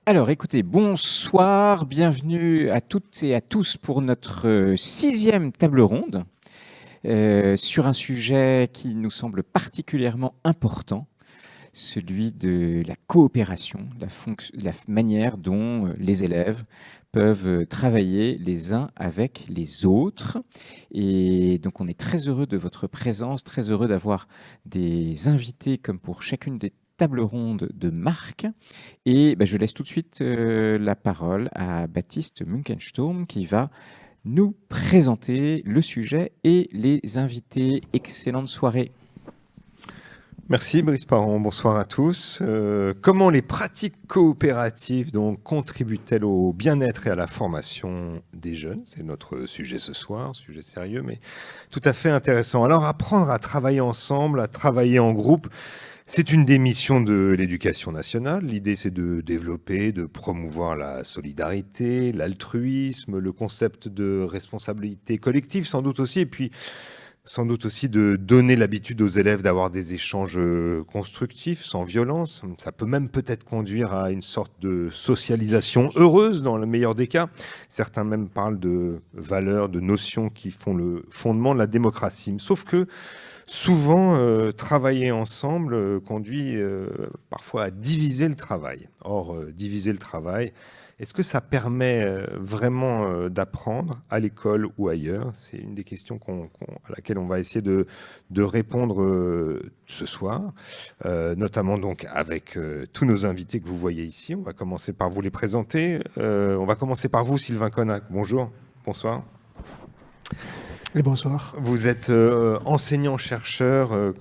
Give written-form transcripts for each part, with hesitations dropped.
Alors écoutez, bonsoir, bienvenue à toutes et à tous pour notre 6e table ronde sur un sujet qui nous semble particulièrement important, celui de la coopération, la manière dont les élèves peuvent travailler les uns avec les autres. Et donc on est très heureux de votre présence, très heureux d'avoir des invités comme pour chacune des tables rondes de Marc. Et je laisse tout de suite la parole à Baptiste Munkensturm qui va nous présenter le sujet et les invités. Excellente soirée. Merci Brice Parent, bonsoir à tous. Comment les pratiques coopératives donc, contribuent-elles au bien-être et à la formation des jeunes? C'est notre sujet ce soir, sujet sérieux mais tout à fait intéressant. Alors apprendre à travailler ensemble, à travailler en groupe, c'est une des missions de l'éducation nationale. L'idée, c'est de développer, de promouvoir la solidarité, l'altruisme, le concept de responsabilité collective sans doute aussi, et puis sans doute aussi de donner l'habitude aux élèves d'avoir des échanges constructifs, sans violence. Ça peut même peut-être conduire à une sorte de socialisation heureuse dans le meilleur des cas. Certains même parlent de valeurs, de notions qui font le fondement de la démocratie. Sauf que souvent, travailler ensemble conduit parfois à diviser le travail. Or, diviser le travail, est-ce que ça permet vraiment d'apprendre à l'école ou ailleurs? C'est une des questions à laquelle on va essayer de répondre ce soir, notamment donc avec tous nos invités que vous voyez ici. On va commencer par vous les présenter. On va commencer par vous, Sylvain Connac. Bonjour, bonsoir. Et bonsoir. Vous êtes enseignant-chercheur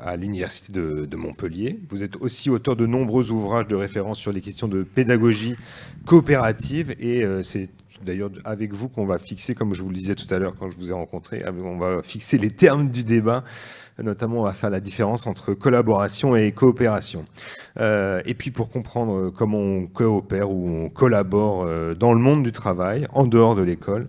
à l'Université de Montpellier. Vous êtes aussi auteur de nombreux ouvrages de référence sur les questions de pédagogie coopérative. Et c'est d'ailleurs avec vous qu'on va fixer, comme je vous le disais tout à l'heure quand je vous ai rencontré, on va fixer les termes du débat. Notamment, on va faire la différence entre collaboration et coopération. Et puis, pour comprendre comment on coopère ou on collabore dans le monde du travail, en dehors de l'école,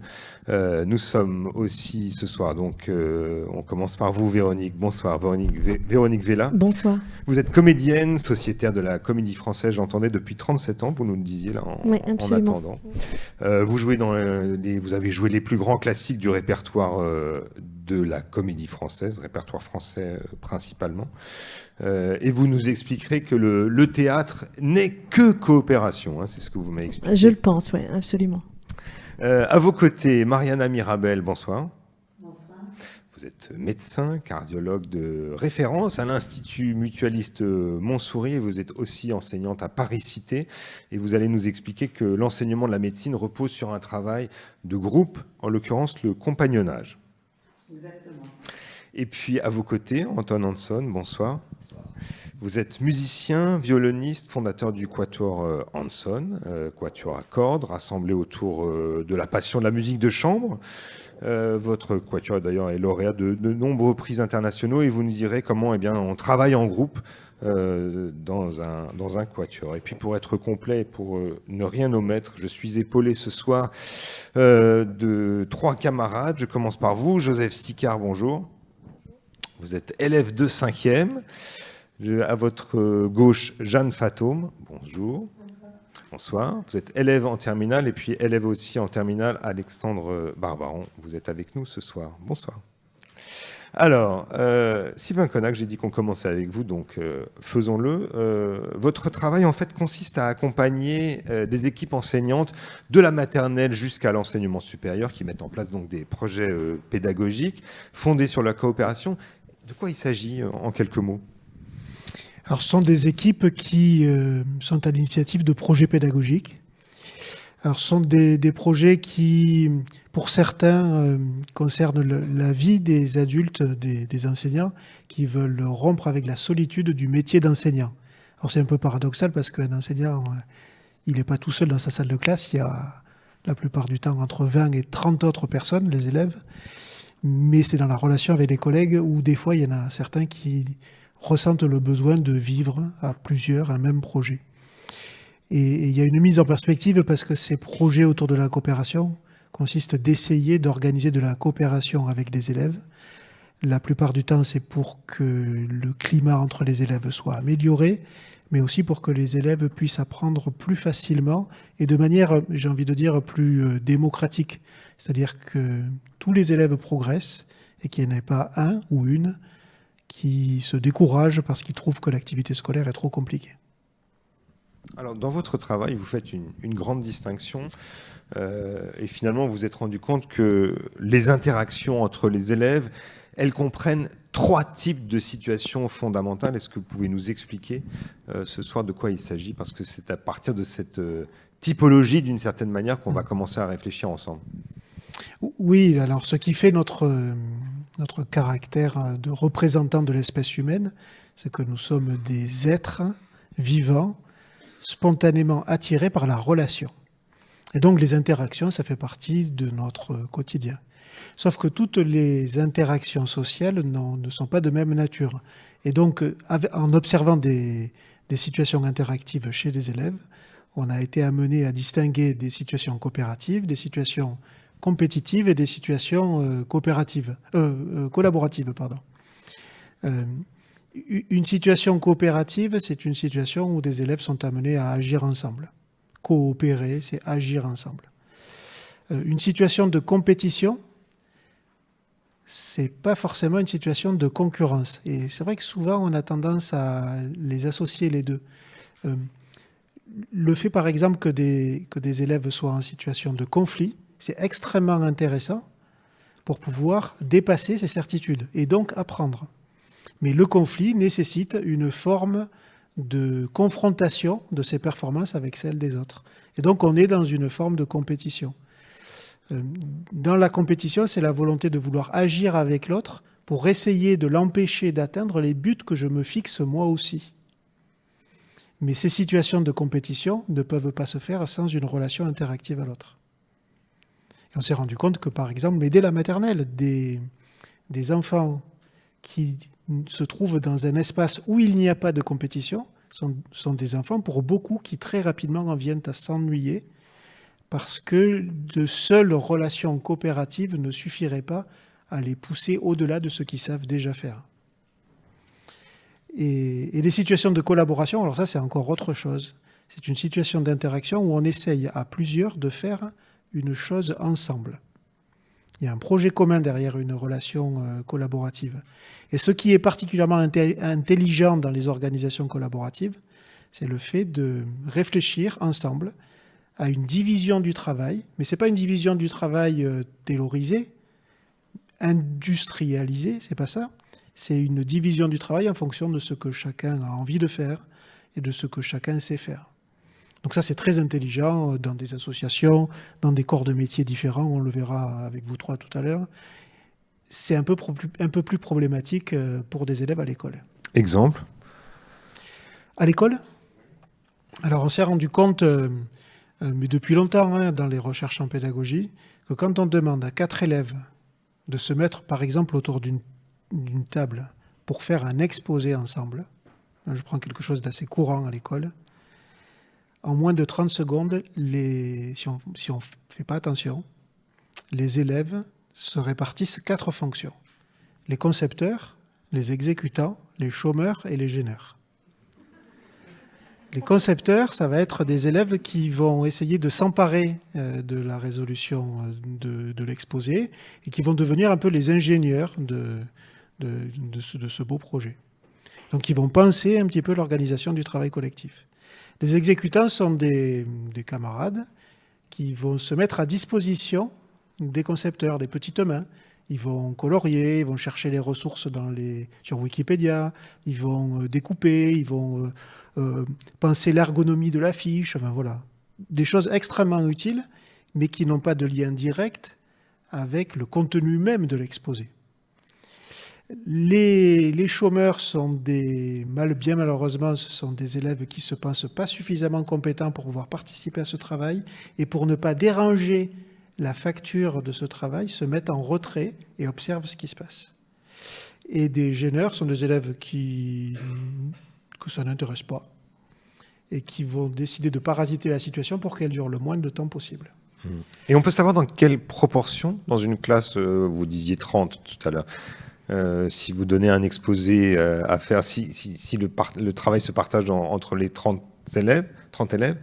nous sommes aussi ce soir. Donc, on commence par vous, Véronique. Bonsoir, Véronique Vella. Bonsoir. Vous êtes comédienne, sociétaire de la Comédie Française, j'entendais depuis 37 ans, vous nous le disiez là en attendant. Vous avez joué les plus grands classiques du répertoire de la Comédie Française, répertoire français principalement. Et vous nous expliquerez que le théâtre n'est que coopération, hein, c'est ce que vous m'avez expliqué. Je le pense, oui, absolument. À vos côtés, Mariana Mirabel, bonsoir. Bonsoir. Vous êtes médecin, cardiologue de référence à l'Institut mutualiste Montsouris et vous êtes aussi enseignante à Paris-Cité. Et vous allez nous expliquer que l'enseignement de la médecine repose sur un travail de groupe, en l'occurrence le compagnonnage. Exactement. Et puis à vos côtés, Anton Hanson, bonsoir. Vous êtes musicien, violoniste, fondateur du Quatuor Hanson, Quatuor à cordes, rassemblé autour de la passion de la musique de chambre. Votre Quatuor d'ailleurs est lauréat de nombreux prix internationaux et vous nous direz comment on travaille en groupe dans un Quatuor. Et puis pour être complet, pour ne rien omettre, je suis épaulé ce soir de 3 camarades. Je commence par vous, Joseph Sicard, bonjour. Vous êtes élève de 5e. À votre gauche, Jeanne Fatome, bonjour. bonsoir. Bonsoir. Vous êtes élève en terminale et puis élève aussi en terminale, Alexandre Barbaron. Vous êtes avec nous ce soir. Bonsoir. Alors, Sylvain Connac, j'ai dit qu'on commençait avec vous, donc faisons-le. Votre travail, en fait, consiste à accompagner des équipes enseignantes de la maternelle jusqu'à l'enseignement supérieur qui mettent en place donc des projets pédagogiques fondés sur la coopération. De quoi il s'agit en quelques mots ? Alors, ce sont des équipes qui sont à l'initiative de projets pédagogiques. Alors, ce sont des projets qui, pour certains, concernent la vie des adultes, des enseignants, qui veulent rompre avec la solitude du métier d'enseignant. Alors, c'est un peu paradoxal parce qu'un enseignant, il n'est pas tout seul dans sa salle de classe. Il y a la plupart du temps entre 20 et 30 autres personnes, les élèves. Mais c'est dans la relation avec les collègues où des fois, il y en a certains qui ressentent le besoin de vivre à plusieurs un même projet. Et il y a une mise en perspective parce que ces projets autour de la coopération consistent d'essayer d'organiser de la coopération avec les élèves, La plupart du temps, c'est pour que le climat entre les élèves soit amélioré, mais aussi pour que les élèves puissent apprendre plus facilement et de manière, j'ai envie de dire, plus démocratique. C'est-à-dire que tous les élèves progressent et qu'il n'y en ait pas un ou une qui se décourage parce qu'ils trouvent que l'activité scolaire est trop compliquée. Alors, dans votre travail, vous faites une grande distinction et finalement, vous vous êtes rendu compte que les interactions entre les élèves, elles comprennent 3 types de situations fondamentales. Est-ce que vous pouvez nous expliquer ce soir de quoi il s'agit? Parce que c'est à partir de cette typologie, d'une certaine manière, qu'on va commencer à réfléchir ensemble. Oui, alors ce qui fait notre caractère de représentant de l'espèce humaine, c'est que nous sommes des êtres vivants, spontanément attirés par la relation. Et donc les interactions, ça fait partie de notre quotidien. Sauf que toutes les interactions sociales ne sont pas de même nature. Et donc, en observant des situations interactives chez les élèves, on a été amené à distinguer des situations coopératives, des situations compétitives et des situations collaboratives. Une situation coopérative, c'est une situation où des élèves sont amenés à agir ensemble. Coopérer, c'est agir ensemble. Une situation de compétition, c'est pas forcément une situation de concurrence. Et c'est vrai que souvent, on a tendance à les associer les deux. Le fait, par exemple, que des élèves soient en situation de conflit, c'est extrêmement intéressant pour pouvoir dépasser ces certitudes et donc apprendre. Mais le conflit nécessite une forme de confrontation de ses performances avec celles des autres. Et donc, on est dans une forme de compétition. Dans la compétition, c'est la volonté de vouloir agir avec l'autre pour essayer de l'empêcher d'atteindre les buts que je me fixe moi aussi. Mais ces situations de compétition ne peuvent pas se faire sans une relation interactive à l'autre. Et on s'est rendu compte que, par exemple, dès la maternelle, des enfants qui se trouvent dans un espace où il n'y a pas de compétition sont des enfants, pour beaucoup, qui très rapidement en viennent à s'ennuyer parce que de seules relations coopératives ne suffiraient pas à les pousser au-delà de ce qu'ils savent déjà faire. Et les situations de collaboration, alors ça c'est encore autre chose. C'est une situation d'interaction où on essaye à plusieurs de faire une chose ensemble. Il y a un projet commun derrière une relation collaborative. Et ce qui est particulièrement intelligent dans les organisations collaboratives, c'est le fait de réfléchir ensemble à une division du travail, mais ce n'est pas une division du travail taylorisée, industrialisée, c'est pas ça. C'est une division du travail en fonction de ce que chacun a envie de faire et de ce que chacun sait faire. Donc ça, c'est très intelligent dans des associations, dans des corps de métiers différents, on le verra avec vous trois tout à l'heure. C'est un peu plus problématique pour des élèves à l'école. Exemple ? À l'école ? Alors on s'est rendu compte, mais depuis longtemps, dans les recherches en pédagogie, que quand on demande à 4 élèves de se mettre, par exemple, autour d'une table pour faire un exposé ensemble, je prends quelque chose d'assez courant à l'école, en moins de 30 secondes, si on ne fait pas attention, les élèves se répartissent 4 fonctions. Les concepteurs, les exécutants, les chômeurs et les gêneurs. Les concepteurs, ça va être des élèves qui vont essayer de s'emparer de la résolution de l'exposé et qui vont devenir un peu les ingénieurs de ce beau projet. Donc ils vont penser un petit peu l'organisation du travail collectif. Les exécutants sont des camarades qui vont se mettre à disposition des concepteurs, des petites mains. Ils vont colorier, ils vont chercher les ressources sur Wikipédia, ils vont découper, ils vont penser l'ergonomie de l'affiche, enfin voilà. Des choses extrêmement utiles, mais qui n'ont pas de lien direct avec le contenu même de l'exposé. Les chômeurs sont bien malheureusement, ce sont des élèves qui ne se pensent pas suffisamment compétents pour pouvoir participer à ce travail et pour ne pas déranger la facture de ce travail, se mettent en retrait et observent ce qui se passe. Et des gêneurs sont des élèves que ça n'intéresse pas et qui vont décider de parasiter la situation pour qu'elle dure le moins de temps possible. Et on peut savoir dans quelle proportion, dans une classe, vous disiez 30 tout à l'heure, Si vous donnez un exposé à faire, si le travail se partage entre les 30 élèves,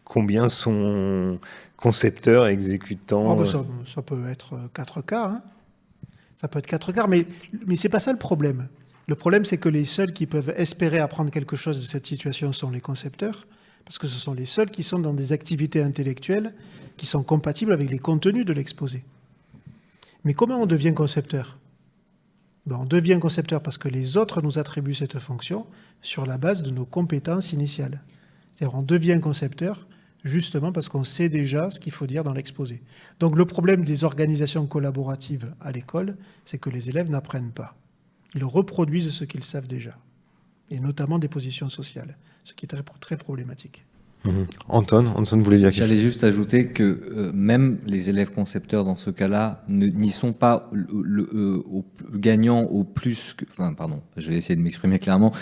combien sont concepteurs, exécutants? Ça peut être 4 quarts. Hein. Ça peut être 4 quarts, mais ce n'est pas ça le problème. Le problème, c'est que les seuls qui peuvent espérer apprendre quelque chose de cette situation sont les concepteurs, parce que ce sont les seuls qui sont dans des activités intellectuelles qui sont compatibles avec les contenus de l'exposé. Mais comment on devient concepteur? On devient concepteur parce que les autres nous attribuent cette fonction sur la base de nos compétences initiales. C'est-à-dire on devient concepteur justement parce qu'on sait déjà ce qu'il faut dire dans l'exposé. Donc le problème des organisations collaboratives à l'école, c'est que les élèves n'apprennent pas. Ils reproduisent ce qu'ils savent déjà, et notamment des positions sociales, ce qui est très, très problématique. Anton voulait dire quelque chose. J'allais juste ajouter que même les élèves concepteurs dans ce cas-là n'y sont pas gagnants au plus que, enfin pardon, je vais essayer de m'exprimer clairement.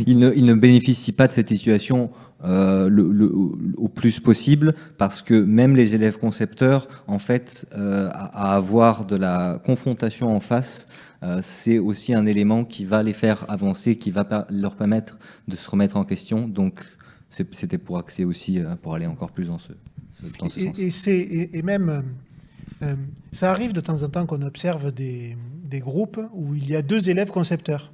Ils ne bénéficient pas de cette situation au plus possible, parce que même les élèves concepteurs, en fait, à avoir de la confrontation en face, c'est aussi un élément qui va les faire avancer, qui va leur permettre de se remettre en question. Donc c'était pour axer aussi, pour aller encore plus dans ce sens. Et même, ça arrive de temps en temps qu'on observe des groupes où il y a 2 élèves concepteurs.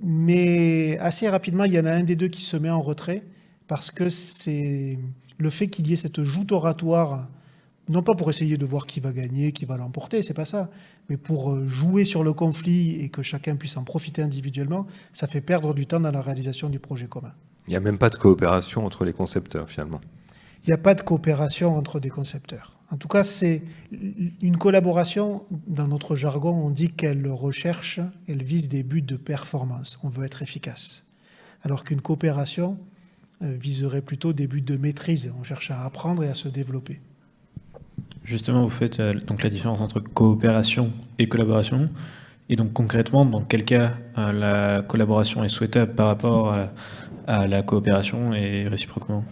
Mais assez rapidement, il y en a un des 2 qui se met en retrait, parce que c'est le fait qu'il y ait cette joute oratoire, non pas pour essayer de voir qui va gagner, qui va l'emporter, c'est pas ça, mais pour jouer sur le conflit et que chacun puisse en profiter individuellement, ça fait perdre du temps dans la réalisation du projet commun. Il n'y a même pas de coopération entre les concepteurs, finalement. Il n'y a pas de coopération entre des concepteurs. En tout cas, c'est une collaboration, dans notre jargon, on dit qu'elle recherche, elle vise des buts de performance. On veut être efficace. Alors qu'une coopération viserait plutôt des buts de maîtrise. On cherche à apprendre et à se développer. Justement, vous faites donc la différence entre coopération et collaboration. Et donc concrètement, dans quel cas la collaboration est souhaitable par rapport à la coopération et réciproquement?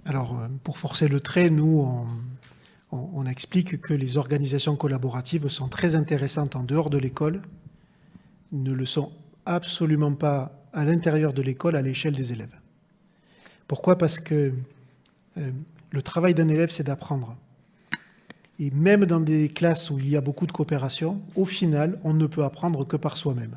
Alors, pour forcer le trait, nous, on explique que les organisations collaboratives sont très intéressantes en dehors de l'école, ne le sont absolument pas à l'intérieur de l'école, à l'échelle des élèves. Pourquoi? Parce que le travail d'un élève, c'est d'apprendre. Et même dans des classes où il y a beaucoup de coopération, au final, on ne peut apprendre que par soi-même.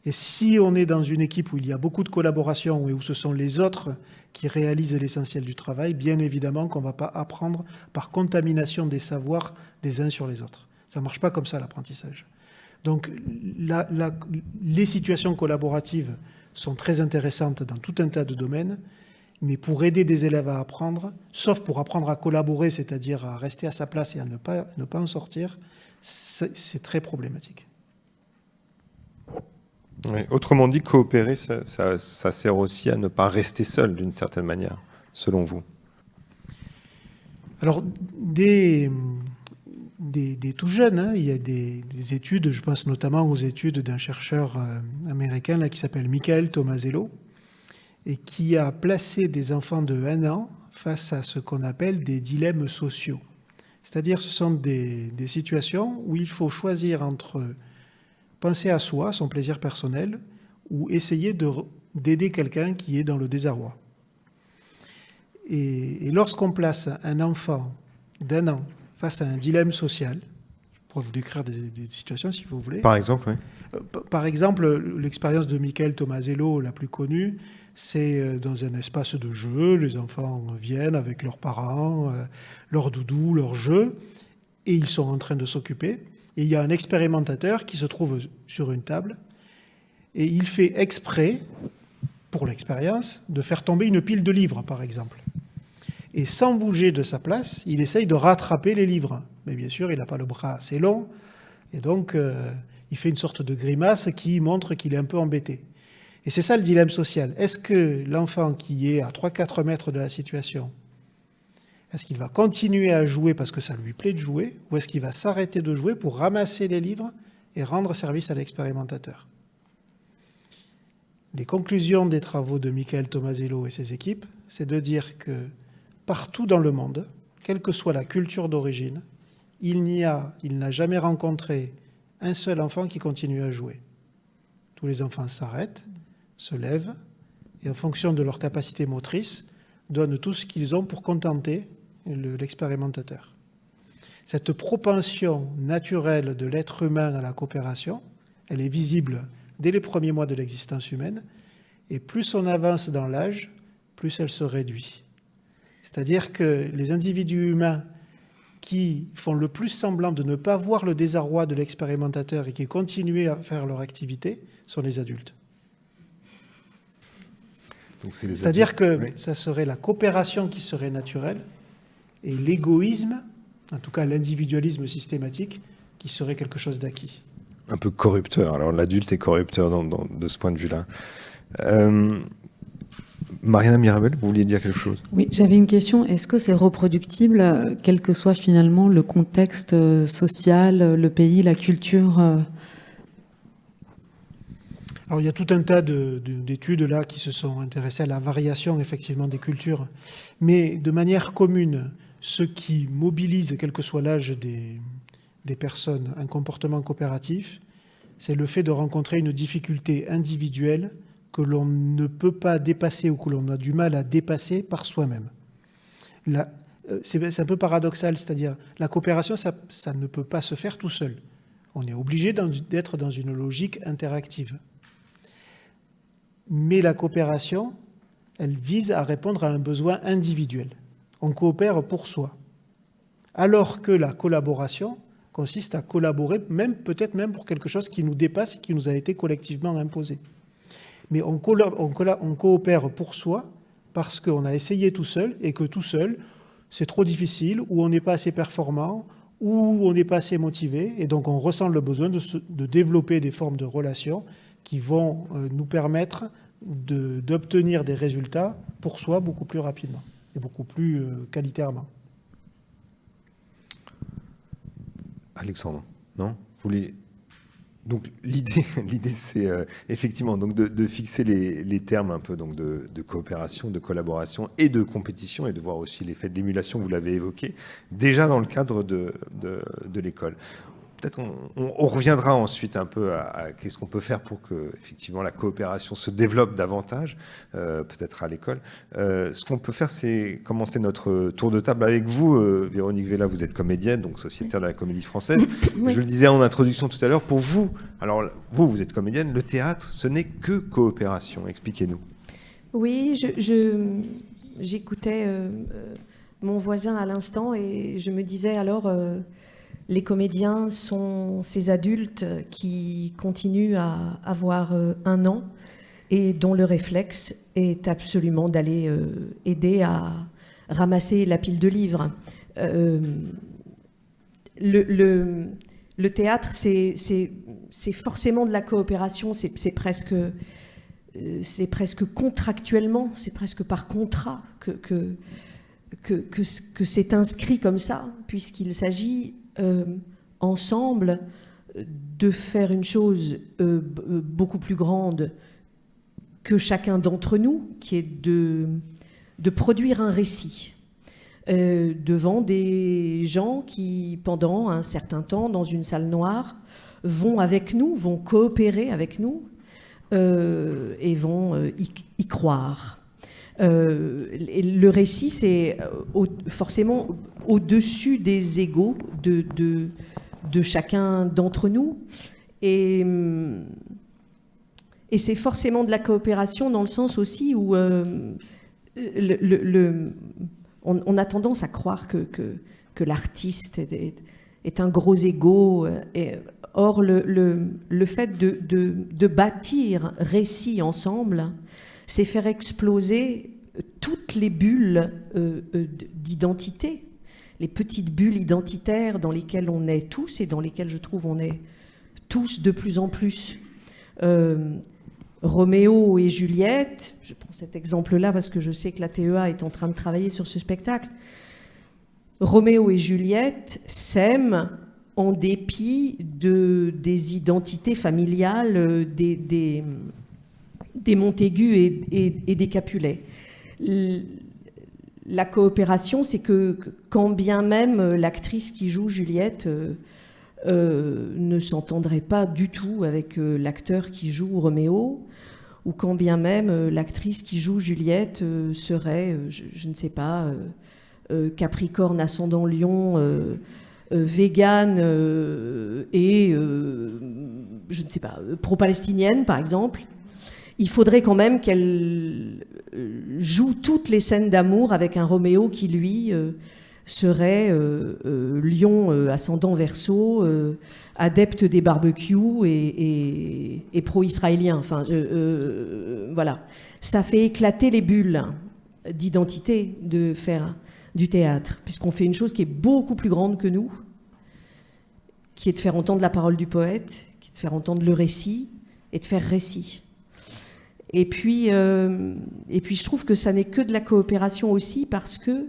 Et si on est dans une équipe où il y a beaucoup de collaboration et où ce sont les autres qui réalisent l'essentiel du travail, bien évidemment qu'on ne va pas apprendre par contamination des savoirs des uns sur les autres. Ça ne marche pas comme ça, l'apprentissage. Donc, les situations collaboratives sont très intéressantes dans tout un tas de domaines, mais pour aider des élèves à apprendre, sauf pour apprendre à collaborer, c'est-à-dire à rester à sa place et à ne pas en sortir, c'est très problématique. Oui. Autrement dit, coopérer, ça sert aussi à ne pas rester seul, d'une certaine manière, selon vous. Alors, dès tout jeune, hein, il y a des études, je pense notamment aux études d'un chercheur américain là, qui s'appelle Michael Tomasello, et qui a placé des enfants de 1 an face à ce qu'on appelle des dilemmes sociaux. C'est-à-dire, ce sont des situations où il faut choisir entre penser à soi, son plaisir personnel, ou essayer d'aider quelqu'un qui est dans le désarroi. Et lorsqu'on place un enfant d'1 an face à un dilemme social, je pourrais vous décrire des situations si vous voulez. Par exemple, oui. Par exemple, l'expérience de Michael Tomasello, la plus connue, c'est dans un espace de jeu, les enfants viennent avec leurs parents, leurs doudous, leurs jeux, et ils sont en train de s'occuper. Et il y a un expérimentateur qui se trouve sur une table, et il fait exprès, pour l'expérience, de faire tomber une pile de livres, par exemple. Et sans bouger de sa place, il essaye de rattraper les livres. Mais bien sûr, il n'a pas le bras assez long, et donc il fait une sorte de grimace qui montre qu'il est un peu embêté. Et c'est ça le dilemme social. Est-ce que l'enfant qui est à 3-4 mètres de la situation, est-ce qu'il va continuer à jouer parce que ça lui plaît de jouer, ou est-ce qu'il va s'arrêter de jouer pour ramasser les livres et rendre service à l'expérimentateur? Les conclusions des travaux de Michael Tomasello et ses équipes, c'est de dire que partout dans le monde, quelle que soit la culture d'origine, il n'a jamais rencontré un seul enfant qui continue à jouer. Tous les enfants s'arrêtent, se lèvent, et en fonction de leur capacité motrice, donnent tout ce qu'ils ont pour contenter l'expérimentateur. Cette propension naturelle de l'être humain à la coopération, elle est visible dès les premiers mois de l'existence humaine, et plus on avance dans l'âge, plus elle se réduit. C'est-à-dire que les individus humains qui font le plus semblant de ne pas voir le désarroi de l'expérimentateur et qui continuent à faire leur activité sont les adultes. C'est-à-dire que oui, ça serait la coopération qui serait naturelle et l'égoïsme, en tout cas l'individualisme systématique, qui serait quelque chose d'acquis. Un peu corrupteur. Alors l'adulte est corrupteur de ce point de vue-là. Mariana Mirabel, vous vouliez dire quelque chose? Oui, j'avais une question. Est-ce que c'est reproductible, quel que soit finalement le contexte social, le pays, la culture? Alors il y a tout un tas d'études là qui se sont intéressées à la variation effectivement des cultures, mais de manière commune, ce qui mobilise, quel que soit l'âge des personnes, un comportement coopératif, c'est le fait de rencontrer une difficulté individuelle que l'on ne peut pas dépasser ou que l'on a du mal à dépasser par soi-même. C'est un peu paradoxal, c'est-à-dire la coopération, ça ne peut pas se faire tout seul. On est obligé d'être dans une logique interactive. Mais la coopération, elle vise à répondre à un besoin individuel. On coopère pour soi. Alors que la collaboration consiste à collaborer, peut-être même pour quelque chose qui nous dépasse et qui nous a été collectivement imposé. Mais on coopère pour soi parce qu'on a essayé tout seul et que tout seul, c'est trop difficile, ou on n'est pas assez performant, ou on n'est pas assez motivé, et donc on ressent le besoin de développer des formes de relations qui vont nous permettre d'obtenir des résultats pour soi beaucoup plus rapidement et beaucoup plus qualitairement. Alexandre, non? Vous voulez... Donc l'idée c'est effectivement donc de fixer les termes un peu donc de coopération, de collaboration et de compétition, et de voir aussi l'effet de l'émulation, vous l'avez évoqué, déjà dans le cadre de l'école. Peut-être on reviendra ensuite un peu à qu'est-ce qu'on peut faire pour que effectivement la coopération se développe davantage, peut-être à l'école. Ce qu'on peut faire, c'est commencer notre tour de table avec vous. Véronique Vella, vous êtes comédienne, donc sociétaire de la Comédie Française. Oui. Je le disais en introduction tout à l'heure, pour vous, alors vous êtes comédienne, le théâtre, ce n'est que coopération. Expliquez-nous. Oui, j'écoutais mon voisin à l'instant et je me disais alors... les comédiens sont ces adultes qui continuent à avoir un an et dont le réflexe est absolument d'aller aider à ramasser la pile de livres. Le théâtre, c'est forcément de la coopération, c'est presque contractuellement, c'est presque par contrat que c'est inscrit comme ça, puisqu'il s'agit ensemble de faire une chose beaucoup plus grande que chacun d'entre nous, qui est de produire un récit devant des gens qui, pendant un certain temps, dans une salle noire, vont avec nous, vont coopérer avec nous et vont y croire. Le récit, c'est forcément au-dessus des égos de chacun d'entre nous. Et c'est forcément de la coopération dans le sens aussi où on a tendance à croire que l'artiste est un gros égo. Or, le fait de bâtir récit ensemble, c'est faire exploser toutes les bulles d'identité, les petites bulles identitaires dans lesquelles on est tous et dans lesquelles je trouve on est tous de plus en plus. Roméo et Juliette, je prends cet exemple-là parce que je sais que la TEA est en train de travailler sur ce spectacle. Roméo et Juliette s'aiment en dépit des identités familiales des Montaigu et des Capulet. la coopération, c'est que quand bien même l'actrice qui joue Juliette ne s'entendrait pas du tout avec l'acteur qui joue Roméo, ou quand bien même l'actrice qui joue Juliette serait, je ne sais pas, Capricorne ascendant Lion, végane et, je ne sais pas, pro-palestinienne par exemple, il faudrait quand même qu'elle joue toutes les scènes d'amour avec un Roméo qui, lui, serait Lion ascendant Verseau, adepte des barbecues et pro-israélien. Enfin, voilà. Ça fait éclater les bulles d'identité de faire du théâtre, puisqu'on fait une chose qui est beaucoup plus grande que nous, qui est de faire entendre la parole du poète, qui est de faire entendre le récit et de faire récit. Et puis je trouve que ça n'est que de la coopération aussi parce que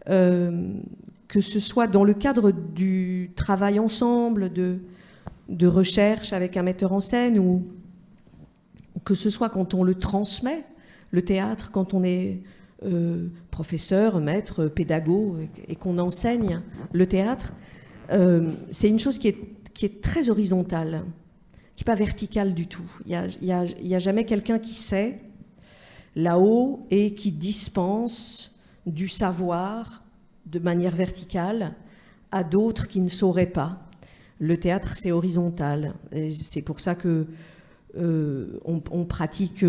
ce soit dans le cadre du travail ensemble, de recherche avec un metteur en scène, ou que ce soit quand on le transmet, le théâtre, quand on est professeur, maître, pédagogue, et qu'on enseigne le théâtre, c'est une chose qui est très horizontale, qui n'est pas verticale du tout. Il y a jamais quelqu'un qui sait là-haut et qui dispense du savoir de manière verticale à d'autres qui ne sauraient pas. Le théâtre, c'est horizontal. Et c'est pour ça que on pratique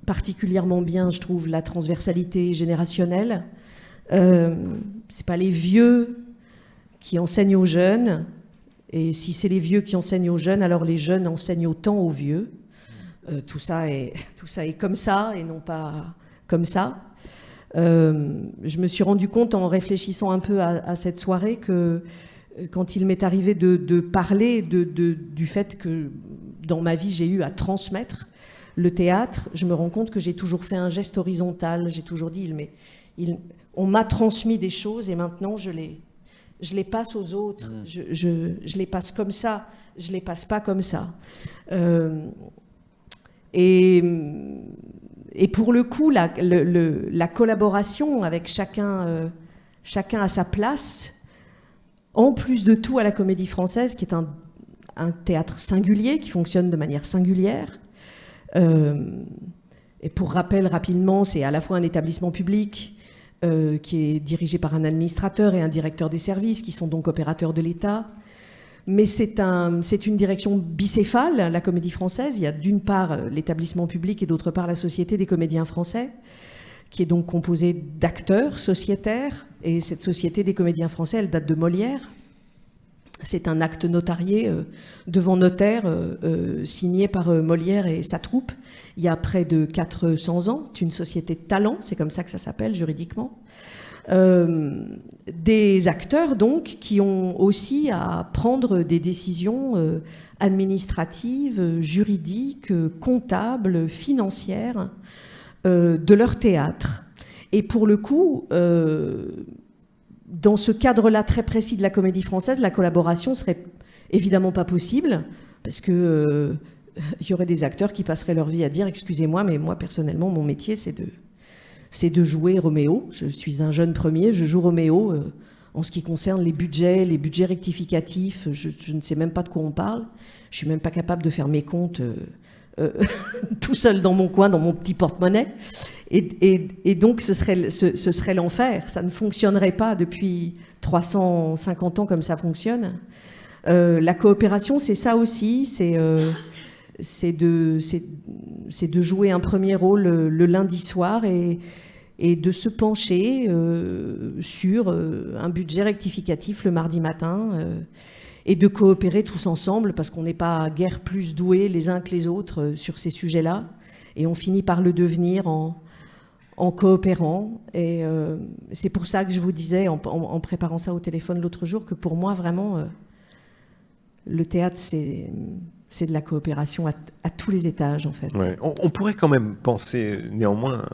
particulièrement bien, je trouve, la transversalité générationnelle. C'est pas les vieux qui enseignent aux jeunes, et si c'est les vieux qui enseignent aux jeunes, alors les jeunes enseignent autant aux vieux. Tout ça est comme ça et non pas comme ça. Je me suis rendu compte en réfléchissant un peu à cette soirée que quand il m'est arrivé de parler du fait que dans ma vie j'ai eu à transmettre le théâtre, je me rends compte que j'ai toujours fait un geste horizontal. J'ai toujours dit, on m'a transmis des choses et maintenant je les passe aux autres. Je les passe comme ça, je les passe pas comme ça. Et pour le coup, la collaboration avec chacun à sa place, en plus de tout à la Comédie Française, qui est un théâtre singulier, qui fonctionne de manière singulière. Et pour rappel rapidement, c'est à la fois un établissement public qui est dirigé par un administrateur et un directeur des services, qui sont donc opérateurs de l'État. Mais c'est une direction bicéphale, la Comédie Française. Il y a d'une part l'établissement public et d'autre part la Société des comédiens français, qui est donc composée d'acteurs sociétaires. Et cette Société des comédiens français, elle date de Molière. C'est un acte notarié devant notaire signé par Molière et sa troupe il y a près de 400 ans. C'est une société de talent, c'est comme ça que ça s'appelle juridiquement. Des acteurs donc qui ont aussi à prendre des décisions administratives, juridiques, comptables, financières de leur théâtre. Et pour le coup, dans ce cadre-là très précis de la Comédie Française, la collaboration serait évidemment pas possible parce que il y aurait des acteurs qui passeraient leur vie à dire « Excusez-moi, mais moi personnellement, mon métier c'est de jouer Roméo. Je suis un jeune premier, je joue Roméo. En ce qui concerne les budgets rectificatifs, je ne sais même pas de quoi on parle. Je suis même pas capable de faire mes comptes tout seul dans mon coin, dans mon petit porte-monnaie. Et donc ce serait l'enfer. Ça ne fonctionnerait pas depuis 350 ans comme ça fonctionne. La coopération, c'est ça aussi. C'est de jouer un premier rôle le lundi soir et de se pencher sur un budget rectificatif le mardi matin et de coopérer tous ensemble parce qu'on n'est pas guère plus doués les uns que les autres sur ces sujets-là et on finit par le devenir en coopérant. Et c'est pour ça que je vous disais en préparant ça au téléphone l'autre jour que pour moi vraiment le théâtre c'est de la coopération à tous les étages, en fait. Ouais. On pourrait quand même penser, néanmoins,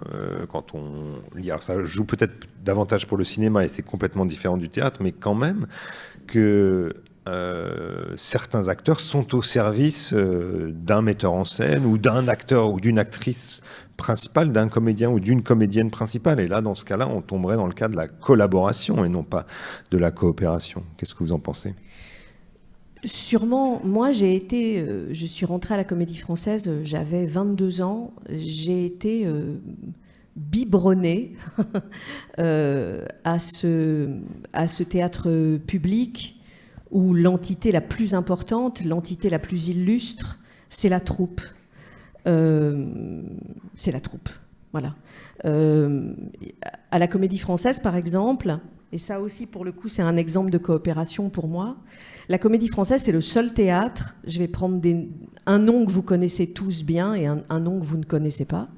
quand on lit, alors ça joue peut-être davantage pour le cinéma et c'est complètement différent du théâtre, mais quand même qu'un certains acteurs sont au service d'un metteur en scène ou d'un acteur ou d'une actrice principale, d'un comédien ou d'une comédienne principale. Et là, dans ce cas-là, on tomberait dans le cas de la collaboration et non pas de la coopération. Qu'est-ce que vous en pensez ? Sûrement, moi je suis rentrée à la Comédie Française, j'avais 22 ans, j'ai été biberonnée à ce théâtre public où l'entité la plus importante, l'entité la plus illustre, c'est la troupe. C'est la troupe, voilà. À la Comédie Française, par exemple, et ça aussi, pour le coup, c'est un exemple de coopération pour moi. La Comédie Française, c'est le seul théâtre, je vais prendre un nom que vous connaissez tous bien et un nom que vous ne connaissez pas.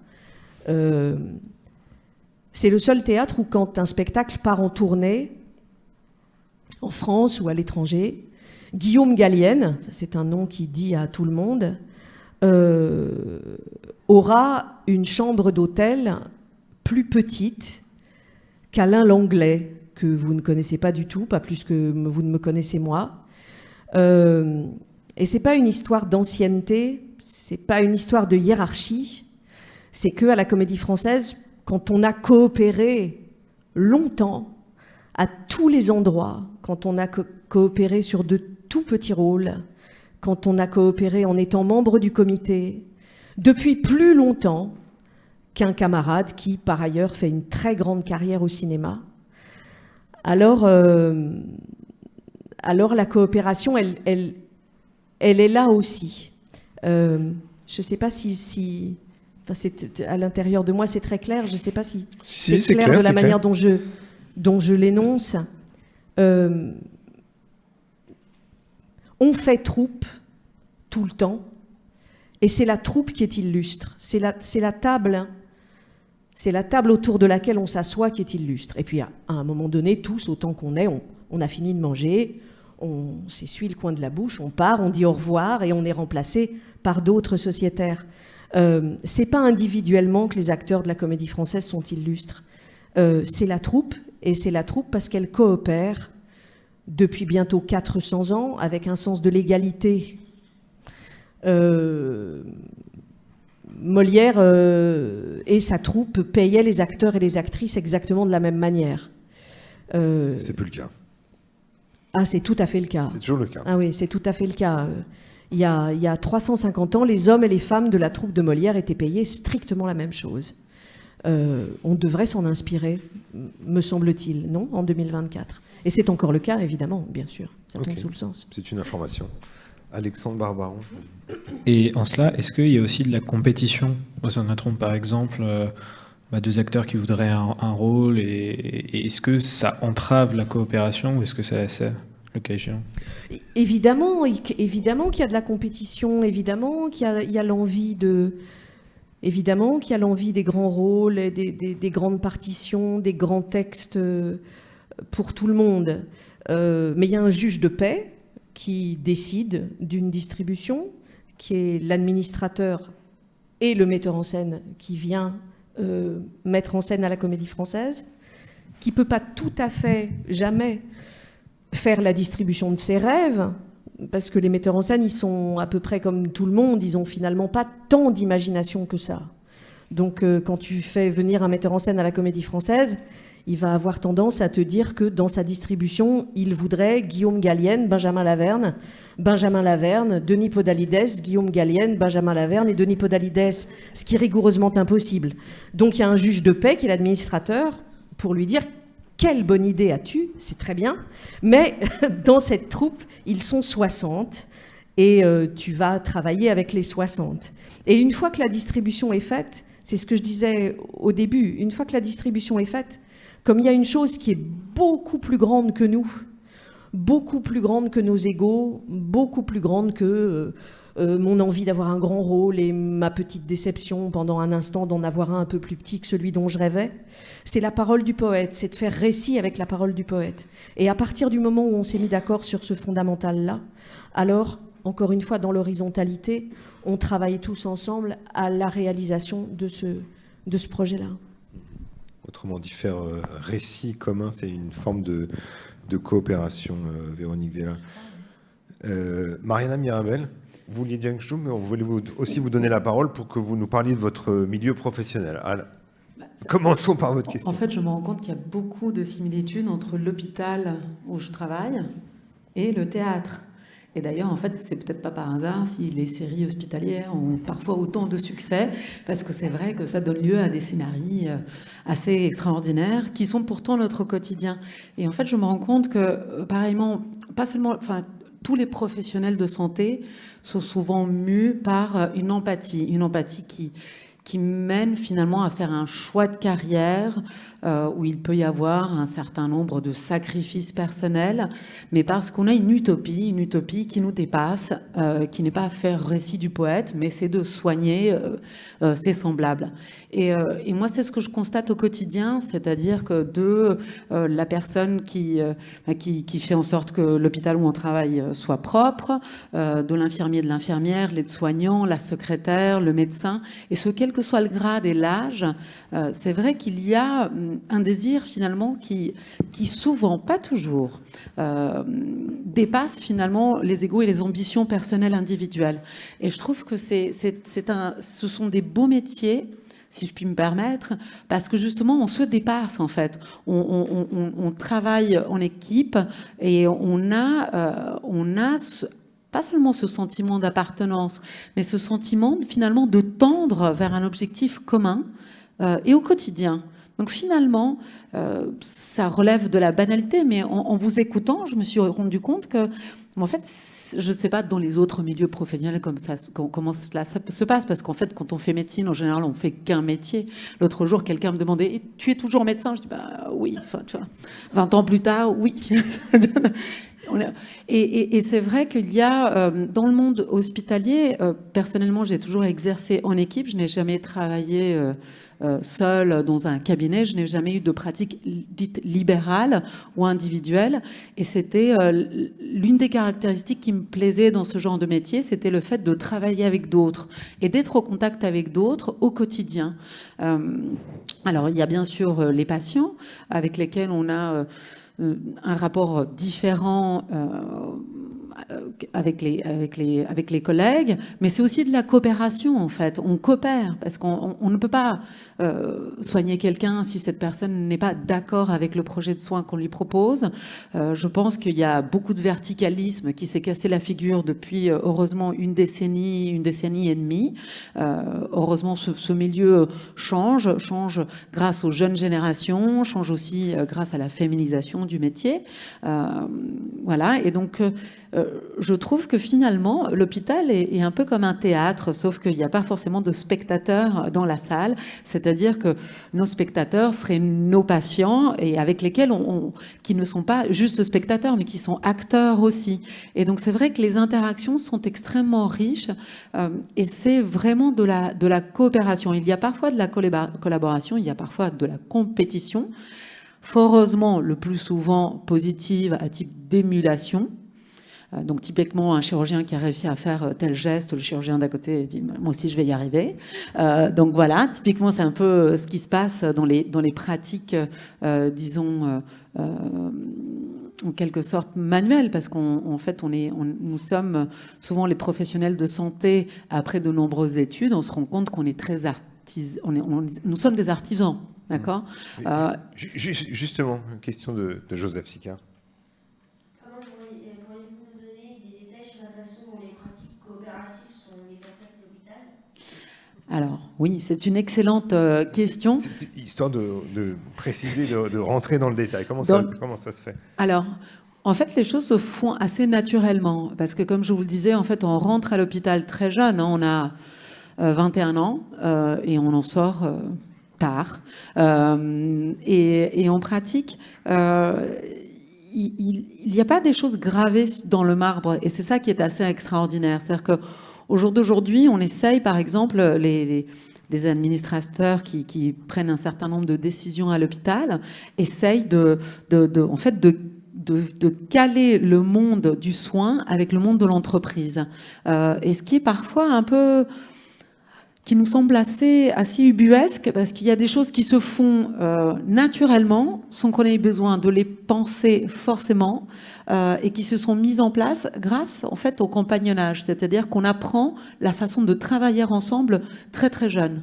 C'est le seul théâtre où, quand un spectacle part en tournée, en France ou à l'étranger, Guillaume Gallienne, ça c'est un nom qui dit à tout le monde, aura une chambre d'hôtel plus petite qu'Alain Langlais, que vous ne connaissez pas du tout, pas plus que vous ne me connaissez moi. Et c'est pas une histoire d'ancienneté, c'est pas une histoire de hiérarchie, c'est que à la Comédie Française, quand on a coopéré longtemps, à tous les endroits, quand on a coopéré sur de tout petits rôles, quand on a coopéré en étant membre du comité, depuis plus longtemps qu'un camarade qui, par ailleurs, fait une très grande carrière au cinéma, alors la coopération, elle est là aussi. Je ne sais pas si enfin, à l'intérieur de moi, c'est très clair. Je ne sais pas si c'est clair de la manière dont je l'énonce. On fait troupe tout le temps, et c'est la troupe qui est illustre. C'est la table autour de laquelle on s'assoit qui est illustre. Et puis à un moment donné, tous, autant qu'on est, on a fini de manger, on s'essuie le coin de la bouche, on part, on dit au revoir et on est remplacé par d'autres sociétaires. C'est pas individuellement que les acteurs de la Comédie Française sont illustres. C'est la troupe, et c'est la troupe parce qu'elle coopère depuis bientôt 400 ans avec un sens de l'égalité. Molière et sa troupe payaient les acteurs et les actrices exactement de la même manière. C'est plus le cas. Ah, c'est tout à fait le cas. C'est toujours le cas. Ah oui, c'est tout à fait le cas. Il y a 350 ans, les hommes et les femmes de la troupe de Molière étaient payés strictement la même chose. On devrait s'en inspirer, me semble-t-il, non, en 2024. Et c'est encore le cas, évidemment, bien sûr. Ça tombe sous le sens. C'est une information. Alexandre Barbaron. Et en cela, est-ce qu'il y a aussi de la compétition au sein de la troupe, par exemple, deux acteurs qui voudraient un rôle, et est-ce que ça entrave la coopération ou est-ce que ça la sert, le cas échéant ? Évidemment qu'il y a de la compétition, évidemment qu'il y a l'envie de... Évidemment qu'il y a l'envie des grands rôles, des grandes partitions, des grands textes pour tout le monde. Mais il y a un juge de paix qui décide d'une distribution, qui est l'administrateur et le metteur en scène qui vient mettre en scène à la Comédie Française, qui ne peut pas tout à fait, jamais, faire la distribution de ses rêves, parce que les metteurs en scène, ils sont à peu près comme tout le monde, ils n'ont finalement pas tant d'imagination que ça. Donc quand tu fais venir un metteur en scène à la Comédie Française, il va avoir tendance à te dire que dans sa distribution, il voudrait Guillaume Gallienne, Benjamin Laverne, Denis Podalides, Guillaume Gallienne, Benjamin Laverne et Denis Podalides, ce qui est rigoureusement impossible. Donc il y a un juge de paix qui est l'administrateur pour lui dire « Quelle bonne idée as-tu ? C'est très bien, mais dans cette troupe, ils sont 60 et tu vas travailler avec les 60. » Et une fois que la distribution est faite, c'est ce que je disais au début, une fois que la distribution est faite, comme il y a une chose qui est beaucoup plus grande que nous, beaucoup plus grande que nos égos, beaucoup plus grande que mon envie d'avoir un grand rôle et ma petite déception pendant un instant d'en avoir un peu plus petit que celui dont je rêvais, c'est la parole du poète, c'est de faire récit avec la parole du poète. Et à partir du moment où on s'est mis d'accord sur ce fondamental-là, alors, encore une fois, dans l'horizontalité, on travaille tous ensemble à la réalisation de ce projet-là. Autrement dit, faire récit commun, c'est une forme de coopération, Véronique Vélin. Mariana Mirabel, vous vouliez dire quelque chose, mais on voulait aussi vous donner la parole pour que vous nous parliez de votre milieu professionnel. Commençons par votre question. En fait, je me rends compte qu'il y a beaucoup de similitudes entre l'hôpital où je travaille et le théâtre. Et d'ailleurs, en fait, c'est peut-être pas par hasard si les séries hospitalières ont parfois autant de succès, parce que c'est vrai que ça donne lieu à des scénarios assez extraordinaires qui sont pourtant notre quotidien. Et en fait, je me rends compte que, pareillement, pas seulement, enfin, tous les professionnels de santé sont souvent mus par une empathie qui mène finalement à faire un choix de carrière où il peut y avoir un certain nombre de sacrifices personnels, mais parce qu'on a une utopie qui nous dépasse, qui n'est pas faire récit du poète, mais c'est de soigner ses semblables. Et moi, c'est ce que je constate au quotidien, c'est-à-dire que la personne qui fait en sorte que l'hôpital où on travaille soit propre, de l'infirmier, de l'infirmière, l'aide-soignant, la secrétaire, le médecin, et ce, quel que soit le grade et l'âge, c'est vrai qu'il y a un désir finalement qui souvent, pas toujours, dépasse finalement les égos et les ambitions personnelles individuelles. Et je trouve que ce sont des beaux métiers, si je puis me permettre, parce que justement, on se dépasse en fait. On travaille en équipe et on a pas seulement ce sentiment d'appartenance, mais ce sentiment finalement de tendre vers un objectif commun et au quotidien. Donc finalement, ça relève de la banalité, mais en vous écoutant, je me suis rendu compte que, en fait, je ne sais pas dans les autres milieux professionnels comment cela se passe, parce qu'en fait, quand on fait médecine, en général, on fait qu'un métier. L'autre jour, quelqu'un me demandait « Tu es toujours médecin ?» Je dis bah, « Oui. » Enfin, tu vois, 20 ans plus tard, oui. Et c'est vrai qu'il y a, dans le monde hospitalier, personnellement, j'ai toujours exercé en équipe. Je n'ai jamais travaillé seule dans un cabinet. Je n'ai jamais eu de pratique dite libérale ou individuelle. Et c'était l'une des caractéristiques qui me plaisait dans ce genre de métier, c'était le fait de travailler avec d'autres et d'être au contact avec d'autres au quotidien. Alors, il y a bien sûr les patients avec lesquels on a un rapport différent avec les collègues, mais c'est aussi de la coopération en fait. On coopère parce qu'on ne peut pas soigner quelqu'un si cette personne n'est pas d'accord avec le projet de soins qu'on lui propose. Je pense qu'il y a beaucoup de verticalisme qui s'est cassé la figure depuis heureusement une décennie et demie. Heureusement ce milieu change grâce aux jeunes générations, change aussi grâce à la féminisation du métier. Voilà, et donc je trouve que finalement, l'hôpital est un peu comme un théâtre, sauf qu'il n'y a pas forcément de spectateurs dans la salle. C'est-à-dire que nos spectateurs seraient nos patients et avec lesquels qui ne sont pas juste spectateurs, mais qui sont acteurs aussi. Et donc, c'est vrai que les interactions sont extrêmement riches et c'est vraiment de la coopération. Il y a parfois de la collaboration, il y a parfois de la compétition. Fort heureusement, le plus souvent positive à type d'émulation. Donc typiquement, un chirurgien qui a réussi à faire tel geste, le chirurgien d'à côté dit « moi aussi je vais y arriver ». Donc voilà, typiquement c'est un peu ce qui se passe dans les pratiques, disons, en quelque sorte manuelles, parce qu'en fait nous sommes souvent les professionnels de santé, après de nombreuses études, on se rend compte qu'on est très nous sommes des artisans, d'accord Justement, une question de Joseph Sicard. Alors, oui, c'est une excellente question. C'est histoire de préciser, de rentrer dans le détail. Comment ça se fait? Alors, en fait, les choses se font assez naturellement. Parce que, comme je vous le disais, en fait, on rentre à l'hôpital très jeune. Hein, on a 21 ans et on en sort tard. Et en pratique, il n'y a pas des choses gravées dans le marbre. Et c'est ça qui est assez extraordinaire. C'est-à-dire que au jour d'aujourd'hui, on essaye, par exemple, des administrateurs qui prennent un certain nombre de décisions à l'hôpital, essayent de caler le monde du soin avec le monde de l'entreprise. Et ce qui est parfois qui nous semble assez ubuesque, parce qu'il y a des choses qui se font naturellement, sans qu'on ait besoin de les penser forcément, et qui se sont mises en place grâce en fait au compagnonnage, c'est-à-dire qu'on apprend la façon de travailler ensemble très très jeune.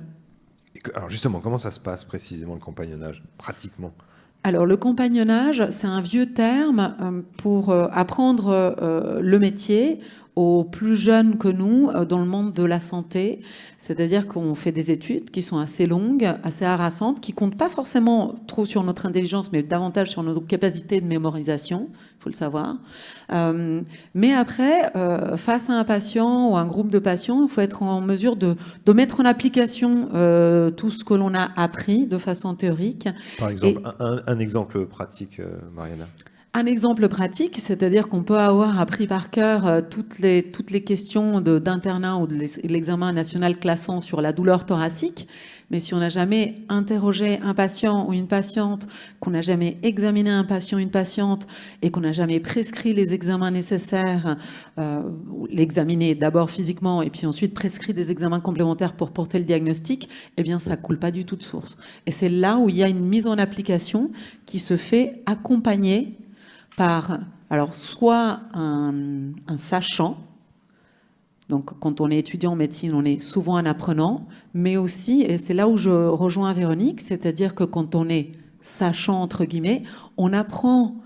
Alors justement, comment ça se passe précisément le compagnonnage, pratiquement? Alors le compagnonnage, c'est un vieux terme pour apprendre le métier aux plus jeunes que nous dans le monde de la santé. C'est-à-dire qu'on fait des études qui sont assez longues, assez harassantes, qui comptent pas forcément trop sur notre intelligence, mais davantage sur nos capacités de mémorisation, il faut le savoir. Mais après, face à un patient ou un groupe de patients, il faut être en mesure de mettre en application tout ce que l'on a appris de façon théorique. Par exemple, un exemple pratique, Mariana. Un exemple pratique, c'est-à-dire qu'on peut avoir appris par cœur toutes les questions d'internat ou de l'examen national classant sur la douleur thoracique, mais si on n'a jamais interrogé un patient ou une patiente, qu'on n'a jamais examiné un patient ou une patiente et qu'on n'a jamais prescrit les examens nécessaires, l'examiner d'abord physiquement et puis ensuite prescrit des examens complémentaires pour porter le diagnostic, eh bien ça coule pas du tout de source. Et c'est là où il y a une mise en application qui se fait accompagner par, alors, soit un sachant, donc quand on est étudiant en médecine, on est souvent un apprenant, mais aussi, et c'est là où je rejoins Véronique, c'est-à-dire que quand on est sachant, entre guillemets, on apprend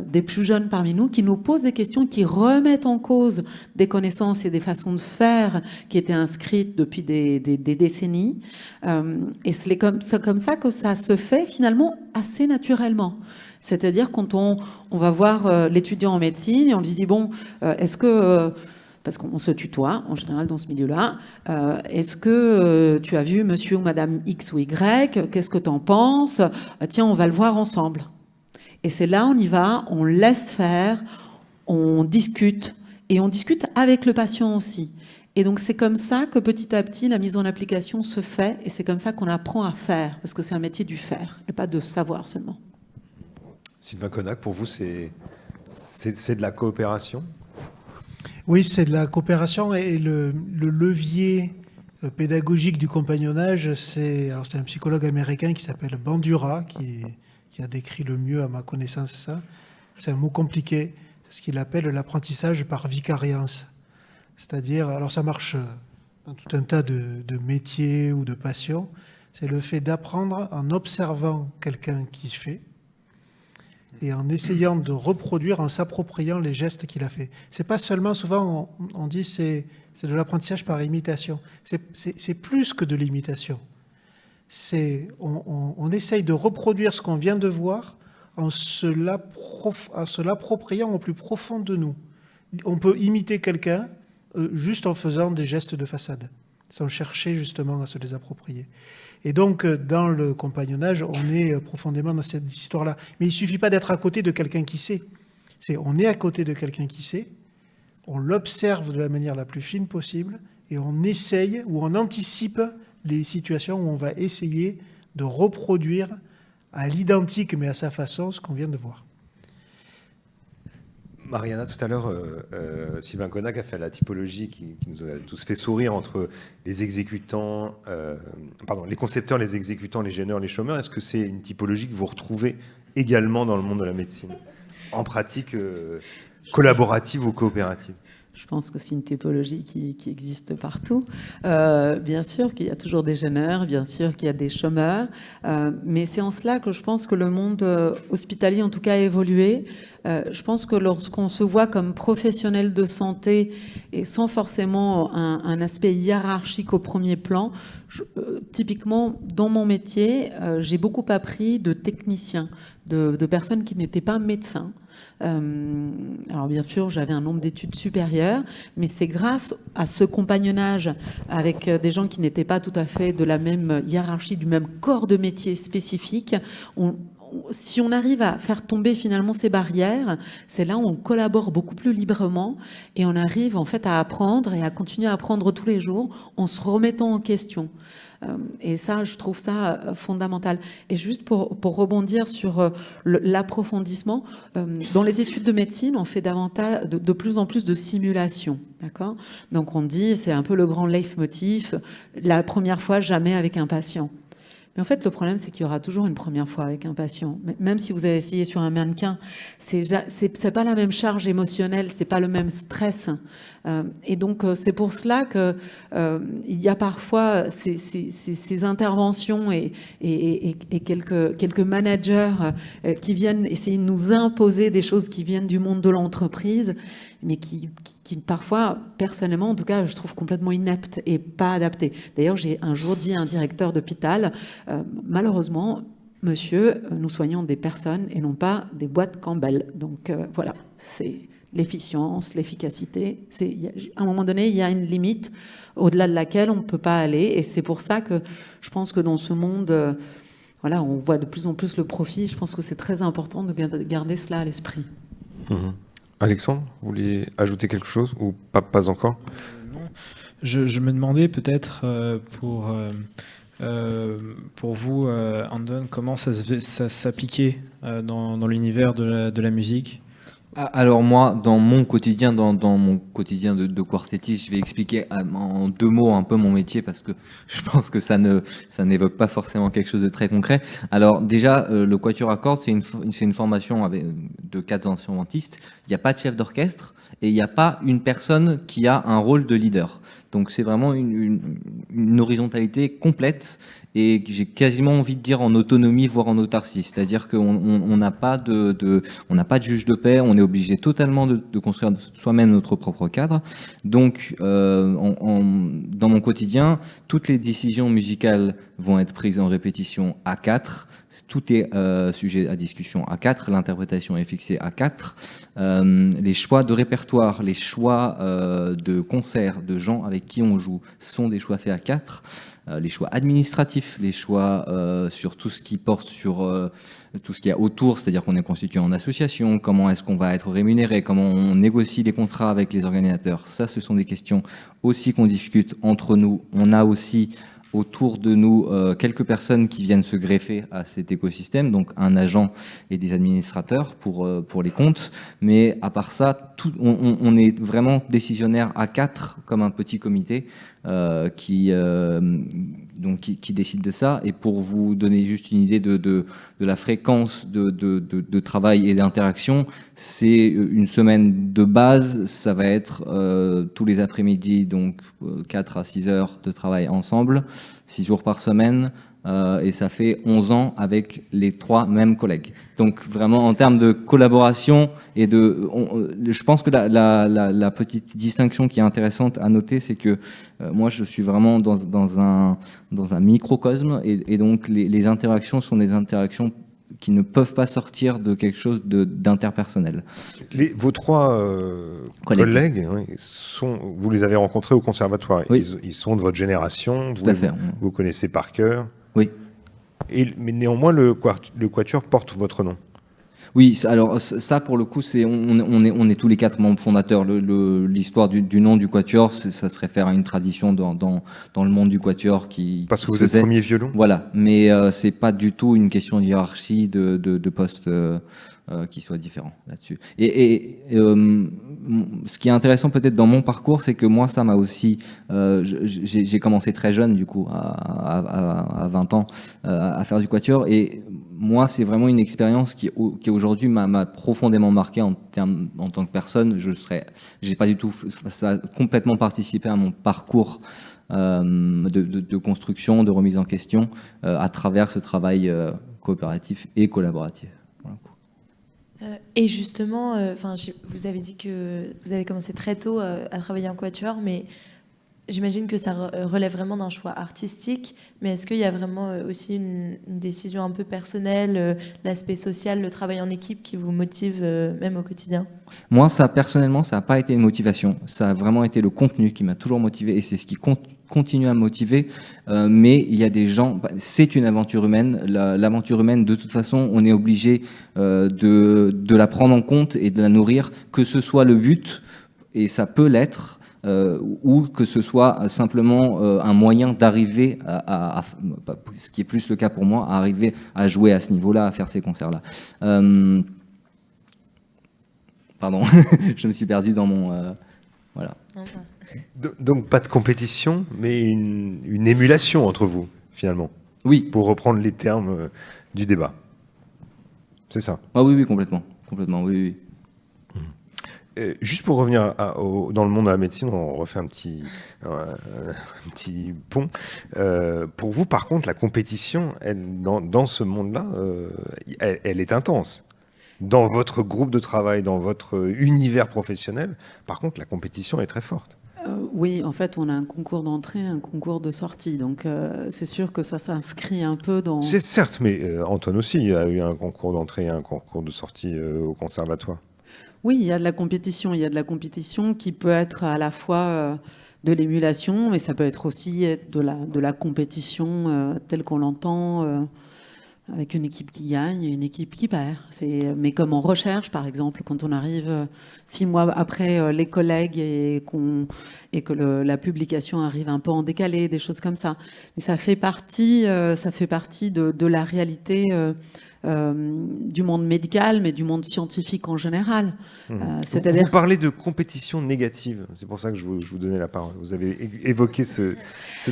des plus jeunes parmi nous qui nous posent des questions, qui remettent en cause des connaissances et des façons de faire qui étaient inscrites depuis des décennies. Et c'est comme ça que ça se fait finalement assez naturellement. C'est-à-dire quand on va voir l'étudiant en médecine et on lui dit, bon, est-ce que... parce qu'on se tutoie en général dans ce milieu-là. Est-ce que tu as vu monsieur ou madame X ou Y? Qu'est-ce que tu en penses? Tiens, on va le voir ensemble. Et c'est là, on y va, on laisse faire, on discute, et on discute avec le patient aussi. Et donc c'est comme ça que petit à petit, la mise en application se fait, et c'est comme ça qu'on apprend à faire, parce que c'est un métier du faire, et pas de savoir seulement. Sylvain Connac, pour vous, c'est de la coopération? Oui, c'est de la coopération et le levier pédagogique du compagnonnage, c'est un psychologue américain qui s'appelle Bandura qui a décrit le mieux à ma connaissance ça. C'est un mot compliqué, c'est ce qu'il appelle l'apprentissage par vicariance. C'est-à-dire, alors ça marche dans tout un tas de métiers ou de passions, c'est le fait d'apprendre en observant quelqu'un qui se fait, et en essayant de reproduire, en s'appropriant les gestes qu'il a fait. C'est pas seulement, souvent on dit c'est de l'apprentissage par imitation. C'est plus que de l'imitation. On essaye de reproduire ce qu'on vient de voir en se l'appropriant au plus profond de nous. On peut imiter quelqu'un juste en faisant des gestes de façade, sans chercher justement à se les approprier. Et donc, dans le compagnonnage, on est profondément dans cette histoire-là. Mais il ne suffit pas d'être à côté de quelqu'un qui sait. On est à côté de quelqu'un qui sait, on l'observe de la manière la plus fine possible, et on essaye ou on anticipe les situations où on va essayer de reproduire à l'identique, mais à sa façon, ce qu'on vient de voir. Mariana, tout à l'heure, Sylvain Connac a fait la typologie qui nous a tous fait sourire entre les exécutants, les concepteurs, les exécutants, les gêneurs, les chômeurs. Est-ce que c'est une typologie que vous retrouvez également dans le monde de la médecine, en pratique collaborative ou coopérative? Je pense que c'est une typologie qui existe partout. Bien sûr qu'il y a toujours des gêneurs, bien sûr qu'il y a des chômeurs, mais c'est en cela que je pense que le monde hospitalier, en tout cas, a évolué. Je pense que lorsqu'on se voit comme professionnel de santé et sans forcément un aspect hiérarchique au premier plan, typiquement dans mon métier, j'ai beaucoup appris de techniciens, de personnes qui n'étaient pas médecins. Alors bien sûr, j'avais un nombre d'études supérieures, mais c'est grâce à ce compagnonnage avec des gens qui n'étaient pas tout à fait de la même hiérarchie, du même corps de métier spécifique, si on arrive à faire tomber finalement ces barrières, c'est là où on collabore beaucoup plus librement et on arrive en fait à apprendre et à continuer à apprendre tous les jours en se remettant en question. Et ça, je trouve ça fondamental. Et juste pour rebondir sur l'approfondissement, dans les études de médecine, on fait davantage, de plus en plus de simulations. D'accord ? Donc on dit, c'est un peu le grand leitmotiv, la première fois jamais avec un patient. Mais en fait, le problème, c'est qu'il y aura toujours une première fois avec un patient. Même si vous avez essayé sur un mannequin, c'est pas la même charge émotionnelle, c'est pas le même stress. Et donc, c'est pour cela que il y a parfois ces interventions et quelques managers qui viennent essayer de nous imposer des choses qui viennent du monde de l'entreprise, mais qui parfois, personnellement, en tout cas, je trouve complètement ineptes et pas adaptées. D'ailleurs, j'ai un jour dit à un directeur d'hôpital, malheureusement, monsieur, nous soignons des personnes et non pas des boîtes Campbell. Donc voilà, c'est l'efficience, l'efficacité. À un moment donné, il y a une limite au-delà de laquelle on ne peut pas aller. Et c'est pour ça que je pense que dans ce monde, voilà, on voit de plus en plus le profit. Je pense que c'est très important de garder cela à l'esprit. Alexandre, vous vouliez ajouter quelque chose ou pas encore? Non. Je me demandais peut-être pour vous, Andon, comment ça s'appliquait dans l'univers de la musique? Alors moi, dans mon quotidien, dans mon quotidien de quartettiste, je vais expliquer en 2 mots un peu mon métier parce que je pense que ça n'évoque pas forcément quelque chose de très concret. Alors déjà, le quatuor à cordes, c'est une formation de 4 instrumentistes. Il n'y a pas de chef d'orchestre et il n'y a pas une personne qui a un rôle de leader. Donc c'est vraiment une horizontalité complète et j'ai quasiment envie de dire en autonomie, voire en autarcie. C'est-à-dire qu'on n'a pas on n'a pas de juge de paix, on est obligé totalement de construire soi-même notre propre cadre. Donc dans mon quotidien, toutes les décisions musicales vont être prises en répétition à 4. Tout est sujet à discussion à 4, l'interprétation est fixée à 4, les choix de répertoire, les choix de concert, de gens avec qui on joue sont des choix faits à 4, les choix administratifs, les choix sur tout ce qui porte sur tout ce qu'il y a autour, c'est-à-dire qu'on est constitué en association, comment est-ce qu'on va être rémunéré, comment on négocie les contrats avec les organisateurs, ça ce sont des questions aussi qu'on discute entre nous. On a aussi autour de nous quelques personnes qui viennent se greffer à cet écosystème, donc un agent et des administrateurs pour les comptes. Mais à part ça, on est vraiment décisionnaire à 4 comme un petit comité qui décide de ça. Et pour vous donner juste une idée de la fréquence de travail et d'interaction, c'est une semaine de base, ça va être tous les après-midi, donc 4 à 6 heures de travail ensemble, 6 jours par semaine, et ça fait 11 ans avec les 3 mêmes collègues. Donc vraiment en termes de collaboration et je pense que la petite distinction qui est intéressante à noter, c'est que moi je suis vraiment dans un microcosme et donc les interactions sont des interactions qui ne peuvent pas sortir de quelque chose d'interpersonnel. Vos 3 collègues, vous les avez rencontrés au conservatoire. Oui. Ils sont de votre génération. Tout à fait. Vous connaissez par cœur. Oui. Mais néanmoins, le quatuor porte votre nom. Oui, alors ça pour le coup, on est tous les 4 membres fondateurs. L'histoire du nom du quatuor, ça se réfère à une tradition dans le monde du quatuor parce que vous êtes premier violon. Voilà, mais c'est pas du tout une question de hiérarchie de poste qui soit différent là-dessus. Et ce qui est intéressant peut-être dans mon parcours, c'est que moi, ça m'a aussi... j'ai commencé très jeune, du coup, à 20 ans, à faire du quatuor. Et moi, c'est vraiment une expérience qui aujourd'hui m'a profondément marqué en tant que personne. J'ai pas du tout... Ça a complètement participé à mon parcours de construction, de remise en question, à travers ce travail coopératif et collaboratif. Voilà. Et justement, vous avez dit que vous avez commencé très tôt à travailler en quatuor, mais j'imagine que ça relève vraiment d'un choix artistique, mais est-ce qu'il y a vraiment aussi une décision un peu personnelle, l'aspect social, le travail en équipe qui vous motive même au quotidien? Moi, personnellement, ça n'a pas été une motivation. Ça a vraiment été le contenu qui m'a toujours motivé et c'est ce qui continue à me motiver. Mais il y a des gens, c'est une aventure humaine. L'aventure humaine, de toute façon, on est obligé de la prendre en compte et de la nourrir, que ce soit le but, et ça peut l'être, ou que ce soit simplement un moyen d'arriver ce qui est plus le cas pour moi, à arriver à jouer à ce niveau-là, à faire ces concerts-là. Pardon, je me suis perdu dans mon... voilà. Donc pas de compétition, mais une émulation entre vous, finalement. Oui. Pour reprendre les termes du débat. C'est ça. Ah oui, complètement. Complètement, oui. Juste pour revenir dans le monde de la médecine, on refait un petit pont. Pour vous, par contre, la compétition, dans ce monde-là, elle est intense. Dans votre groupe de travail, dans votre univers professionnel, par contre, la compétition est très forte. Oui, en fait, on a un concours d'entrée, un concours de sortie. Donc, c'est sûr que ça s'inscrit un peu dans... C'est certes, mais Antoine aussi a eu un concours d'entrée et un concours de sortie au conservatoire. Oui, il y a de la compétition. Il y a de la compétition qui peut être à la fois de l'émulation, mais ça peut être aussi de la compétition telle qu'on l'entend, avec une équipe qui gagne et une équipe qui perd. Mais comme en recherche, par exemple, quand on arrive 6 mois après les collègues et que la publication arrive un peu en décalé, des choses comme ça. Mais ça fait partie de la réalité du monde médical, mais du monde scientifique en général. Vous parlez de compétition négative, c'est pour ça que je vous donnais la parole. Vous avez évoqué ce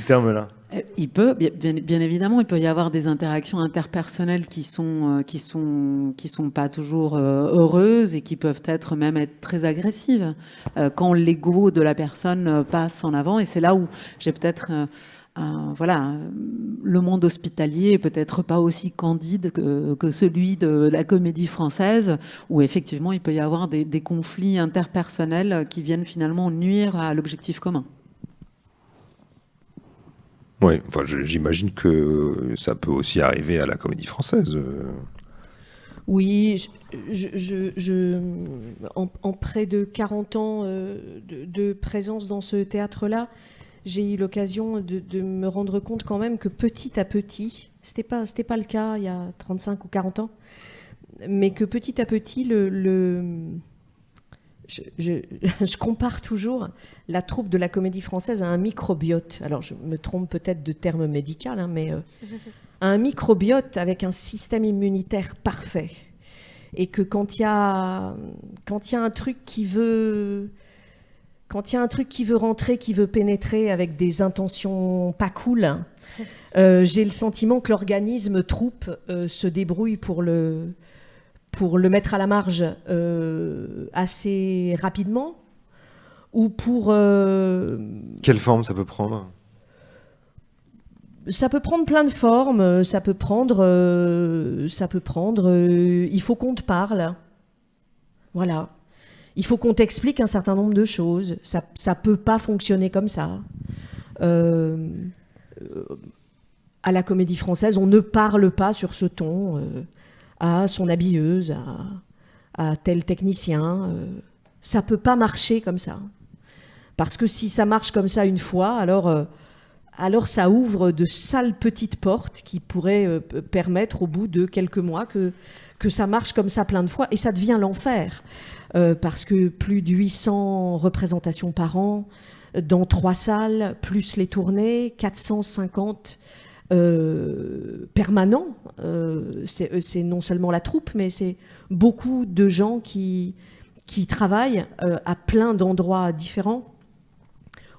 terme-là. Il peut, bien évidemment, il peut y avoir des interactions interpersonnelles qui sont pas toujours heureuses et qui peuvent être très agressives quand l'ego de la personne passe en avant. Et c'est là où j'ai peut-être le monde hospitalier est peut-être pas aussi candide que celui de la Comédie Française, où effectivement il peut y avoir des conflits interpersonnels qui viennent finalement nuire à l'objectif commun. Oui, j'imagine que ça peut aussi arriver à la Comédie Française. Oui, en près de 40 ans de présence dans ce théâtre-là, j'ai eu l'occasion de me rendre compte quand même que petit à petit, c'était pas le cas il y a 35 ou 40 ans, mais que petit à petit, je compare toujours la troupe de la Comédie Française à un microbiote. Alors je me trompe peut-être de terme médical, mais un microbiote avec un système immunitaire parfait. Et que quand il y a un truc qui veut rentrer, qui veut pénétrer avec des intentions pas cool, j'ai le sentiment que l'organisme troupe se débrouille pour le mettre à la marge assez rapidement, ou pour... Quelle forme ça peut prendre ? Ça peut prendre plein de formes, ça peut prendre il faut qu'on te parle. Voilà. Il faut qu'on t'explique un certain nombre de choses. Ça peut pas fonctionner comme ça. À la Comédie Française, on ne parle pas sur ce ton à son habilleuse, à tel technicien. Ça peut pas marcher comme ça. Parce que si ça marche comme ça une fois, alors ça ouvre de sales petites portes qui pourraient permettre au bout de quelques mois que ça marche comme ça plein de fois, et ça devient l'enfer. Parce que plus de 800 représentations par an, dans 3 salles, plus les tournées, 450 permanents. C'est non seulement la troupe, mais c'est beaucoup de gens qui travaillent à plein d'endroits différents,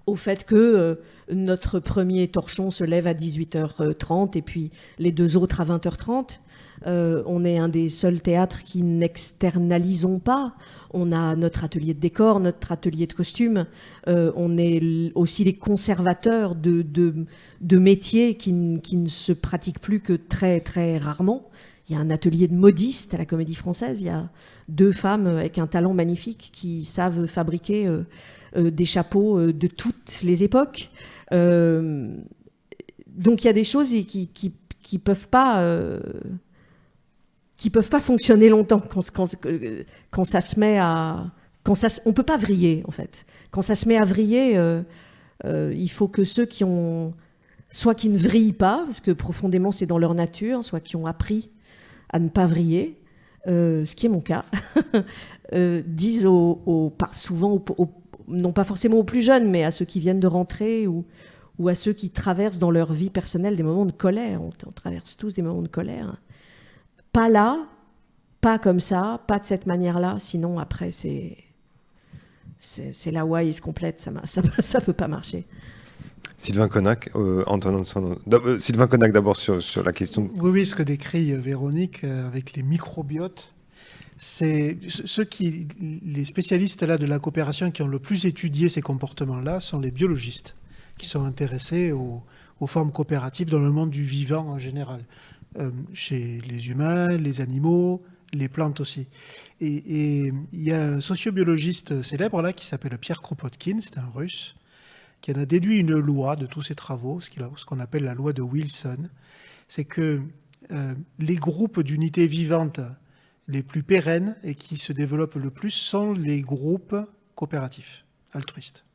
au fait que notre premier torchon se lève à 18h30 et puis les 2 autres à 20h30. On est un des seuls théâtres qui n'externalisons pas. On a notre atelier de décor, notre atelier de costume. On est aussi les conservateurs de métiers qui ne se pratiquent plus que très, très rarement. Il y a un atelier de modiste à la Comédie Française. Il y a 2 femmes avec un talent magnifique qui savent fabriquer des chapeaux de toutes les époques. Donc il y a des choses qui peuvent pas fonctionner longtemps quand ça se met à on peut pas vriller en fait. Quand ça se met à vriller, il faut que ceux qui ont soit qui ne vrillent pas parce que profondément c'est dans leur nature, soit qui ont appris à ne pas vriller, ce qui est mon cas, disent souvent non pas forcément aux plus jeunes, mais à ceux qui viennent de rentrer ou à ceux qui traversent dans leur vie personnelle des moments de colère. On traverse tous des moments de colère. Pas là, pas comme ça, pas de cette manière-là, sinon après c'est la why se complète, ça peut pas marcher. Sylvain Connac, Sylvain Connac d'abord sur la question. Oui, ce que décrit Véronique avec les microbiotes, c'est les spécialistes là de la coopération qui ont le plus étudié ces comportements-là sont les biologistes qui sont intéressés aux formes coopératives dans le monde du vivant en général, chez les humains, les animaux, les plantes aussi. Et il y a un sociobiologiste célèbre là qui s'appelle Pierre Kropotkin, c'est un Russe, qui en a déduit une loi de tous ses travaux, ce qu'on appelle la loi de Wilson. C'est que les groupes d'unités vivantes les plus pérennes et qui se développent le plus sont les groupes coopératifs, altruistes.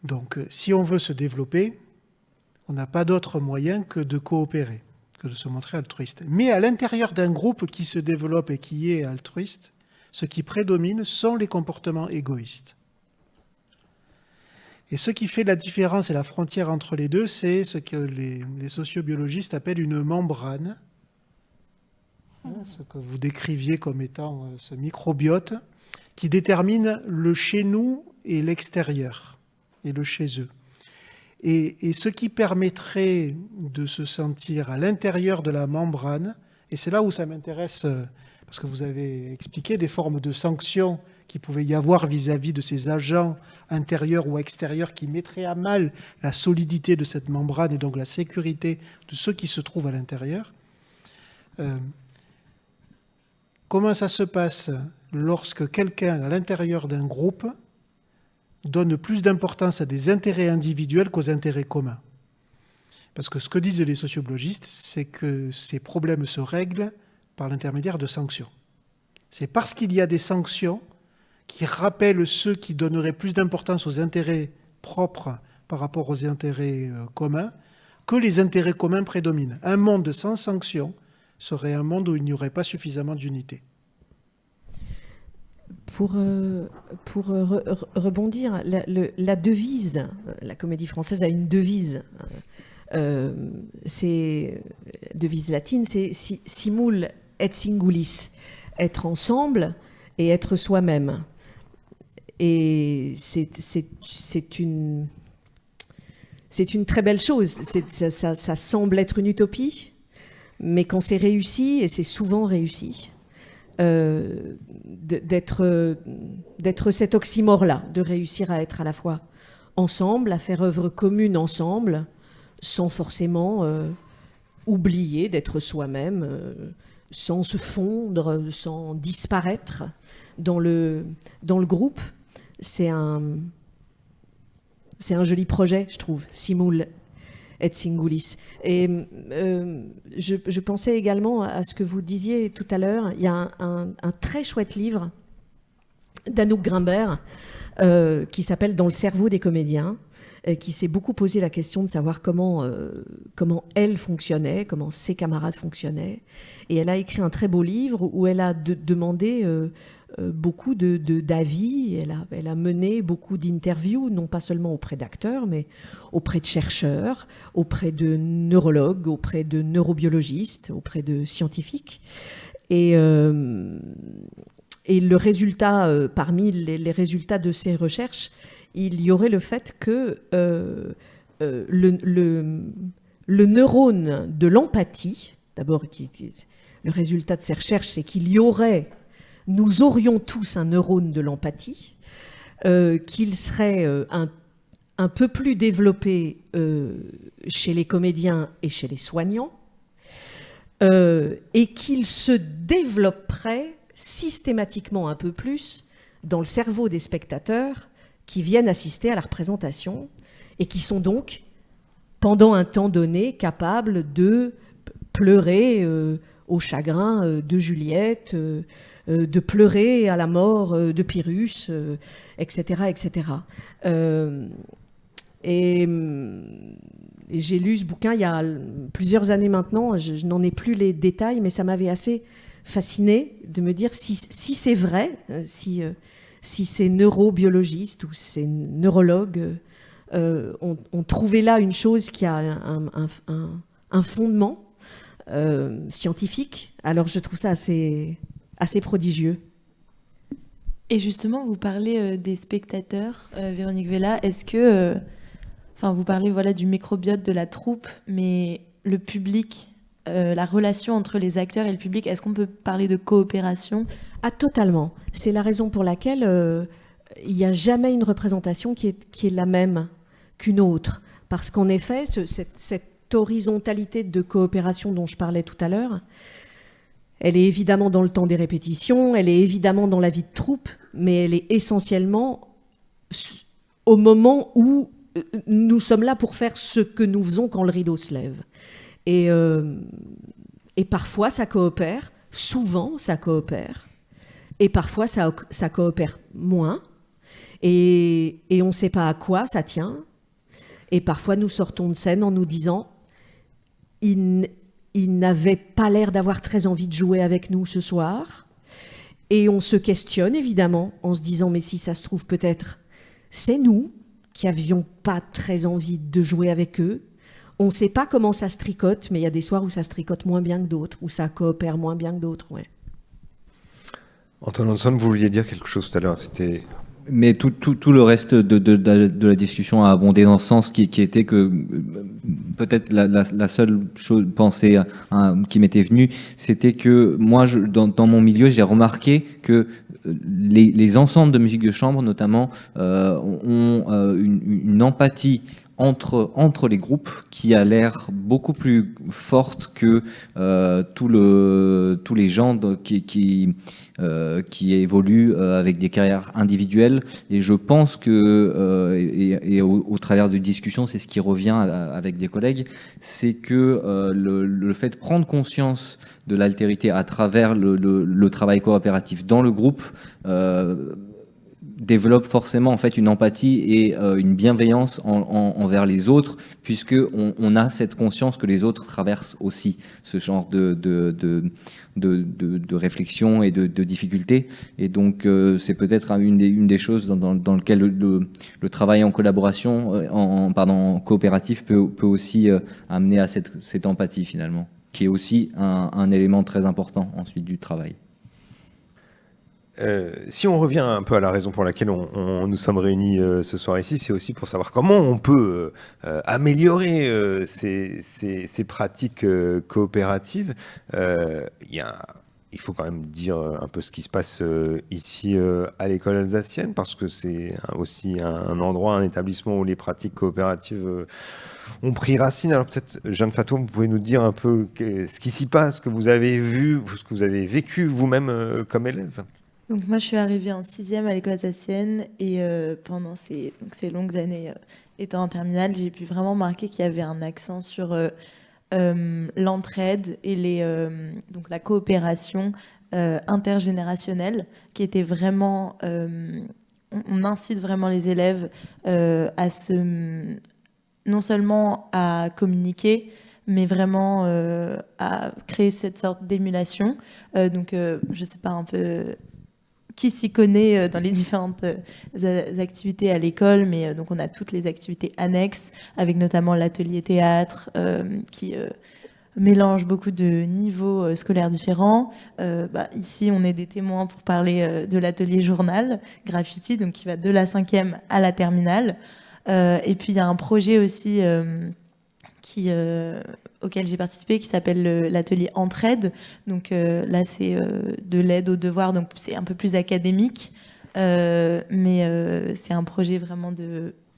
Donc, si on veut se développer, on n'a pas d'autre moyen que de coopérer, que de se montrer altruiste. Mais à l'intérieur d'un groupe qui se développe et qui est altruiste, ce qui prédomine sont les comportements égoïstes. Et ce qui fait la différence et la frontière entre les deux, c'est ce que les sociobiologistes appellent une membrane, ce que vous décriviez comme étant ce microbiote, qui détermine le chez nous et l'extérieur, et le chez eux. Et ce qui permettrait de se sentir à l'intérieur de la membrane, et c'est là où ça m'intéresse, parce que vous avez expliqué des formes de sanctions qu'il pouvait y avoir vis-à-vis de ces agents intérieurs ou extérieurs qui mettraient à mal la solidité de cette membrane et donc la sécurité de ceux qui se trouvent à l'intérieur. Comment ça se passe lorsque quelqu'un à l'intérieur d'un groupe donne plus d'importance à des intérêts individuels qu'aux intérêts communs? Parce que ce que disent les sociobiologistes, c'est que ces problèmes se règlent par l'intermédiaire de sanctions. C'est parce qu'il y a des sanctions qui rappellent ceux qui donneraient plus d'importance aux intérêts propres par rapport aux intérêts communs, que les intérêts communs prédominent. Un monde sans sanctions serait un monde où il n'y aurait pas suffisamment d'unité. Pour rebondir, la devise, la Comédie Française a une devise, c'est devise latine, c'est simul et singulis, être ensemble et être soi-même. Et c'est une très belle chose. Ça semble être une utopie, mais quand c'est réussi, et c'est souvent réussi, d'être cet oxymore-là, de réussir à être à la fois ensemble, à faire œuvre commune ensemble, sans forcément oublier d'être soi-même, sans se fondre, sans disparaître dans le groupe. C'est un joli projet, je trouve, simul et singulis. Et je pensais également à ce que vous disiez tout à l'heure. Il y a un très chouette livre d'Anouk Grimbert qui s'appelle « Dans le cerveau des comédiens », qui s'est beaucoup posé la question de savoir comment elle fonctionnait, comment ses camarades fonctionnaient. Et elle a écrit un très beau livre où elle a demandé beaucoup d'avis. Elle a mené beaucoup d'interviews, non pas seulement auprès d'acteurs, mais auprès de chercheurs, auprès de neurologues, auprès de neurobiologistes, auprès de scientifiques. Et le résultat, parmi les résultats de ces recherches, il y aurait le fait que le neurone de l'empathie, d'abord, le résultat de ces recherches, c'est nous aurions tous un neurone de l'empathie, qu'il serait un peu plus développé chez les comédiens et chez les soignants, et qu'il se développerait systématiquement un peu plus dans le cerveau des spectateurs qui viennent assister à la représentation et qui sont donc, pendant un temps donné, capables de pleurer au chagrin de Juliette, de pleurer à la mort de Pyrrhus, etc. etc. Et j'ai lu ce bouquin il y a plusieurs années maintenant, je n'en ai plus les détails, mais ça m'avait assez fascinée de me dire si c'est vrai, si ces neurobiologistes ou ces neurologues ont trouvé là une chose qui a un fondement scientifique, alors je trouve ça assez prodigieux. Et justement, vous parlez des spectateurs, Véronique Vella. Est-ce que, vous parlez du microbiote de la troupe, mais le public, la relation entre les acteurs et le public, est-ce qu'on peut parler de coopération ? Ah, totalement. C'est la raison pour laquelle il n'y a jamais une représentation qui est la même qu'une autre. Parce qu'en effet, cette horizontalité de coopération dont je parlais tout à l'heure, elle est évidemment dans le temps des répétitions, elle est évidemment dans la vie de troupe, mais elle est essentiellement au moment où nous sommes là pour faire ce que nous faisons quand le rideau se lève. Et parfois ça coopère, souvent ça coopère, et parfois ça coopère moins, et on ne sait pas à quoi ça tient. Et parfois nous sortons de scène en nous disant il n'avait pas l'air d'avoir très envie de jouer avec nous ce soir. Et on se questionne, évidemment, en se disant, mais si ça se trouve, peut-être, c'est nous qui n'avions pas très envie de jouer avec eux. On ne sait pas comment ça se tricote, mais il y a des soirs où ça se tricote moins bien que d'autres, où ça coopère moins bien que d'autres. Ouais. Antoine Hanson, vous vouliez dire quelque chose tout à l'heure, c'était... Mais tout le reste de la discussion a abondé dans ce sens qui était que peut-être la seule pensée qui m'était venue, c'était que moi, dans mon milieu, j'ai remarqué que les ensembles de musique de chambre, notamment, ont une empathie entre les groupes qui a l'air beaucoup plus forte que tous les gens qui évoluent avec des carrières individuelles. Et je pense que, et au travers de discussions, c'est ce qui revient avec des collègues, c'est que le fait de prendre conscience de l'altérité à travers le travail coopératif dans le groupe développe forcément en fait une empathie et une bienveillance envers les autres, puisque on a cette conscience que les autres traversent aussi ce genre de réflexion et de difficultés. Et donc c'est peut-être une des choses dans lequel le travail en collaboration, en coopératif peut aussi amener à cette empathie finalement, qui est aussi un élément très important ensuite du travail. Si on revient un peu à la raison pour laquelle nous sommes réunis ce soir ici, c'est aussi pour savoir comment on peut améliorer ces pratiques coopératives. Il faut quand même dire un peu ce qui se passe ici à l'école alsacienne, parce que c'est aussi un endroit, un établissement où les pratiques coopératives ont pris racine. Alors peut-être, Jeanne Fatou, vous pouvez nous dire un peu ce qui s'y passe, ce que vous avez vu, ce que vous avez vécu vous-même comme élève. Donc moi, je suis arrivée en 6e à l'école alsacienne et pendant ces longues années étant en terminale, j'ai pu vraiment marquer qu'il y avait un accent sur l'entraide et donc la coopération intergénérationnelle qui était vraiment... on incite vraiment les élèves non seulement à communiquer, mais vraiment à créer cette sorte d'émulation. Donc, je ne sais pas un peu... qui s'y connaît dans les différentes activités à l'école, mais donc on a toutes les activités annexes, avec notamment l'atelier théâtre, qui mélange beaucoup de niveaux scolaires différents. Ici, on est des témoins pour parler de l'atelier journal, graffiti, donc qui va de la 5e à la terminale. Et puis, il y a un projet aussi auquel j'ai participé, qui s'appelle l'atelier Entraide. Donc là, c'est de l'aide aux devoirs, donc c'est un peu plus académique, mais c'est un projet vraiment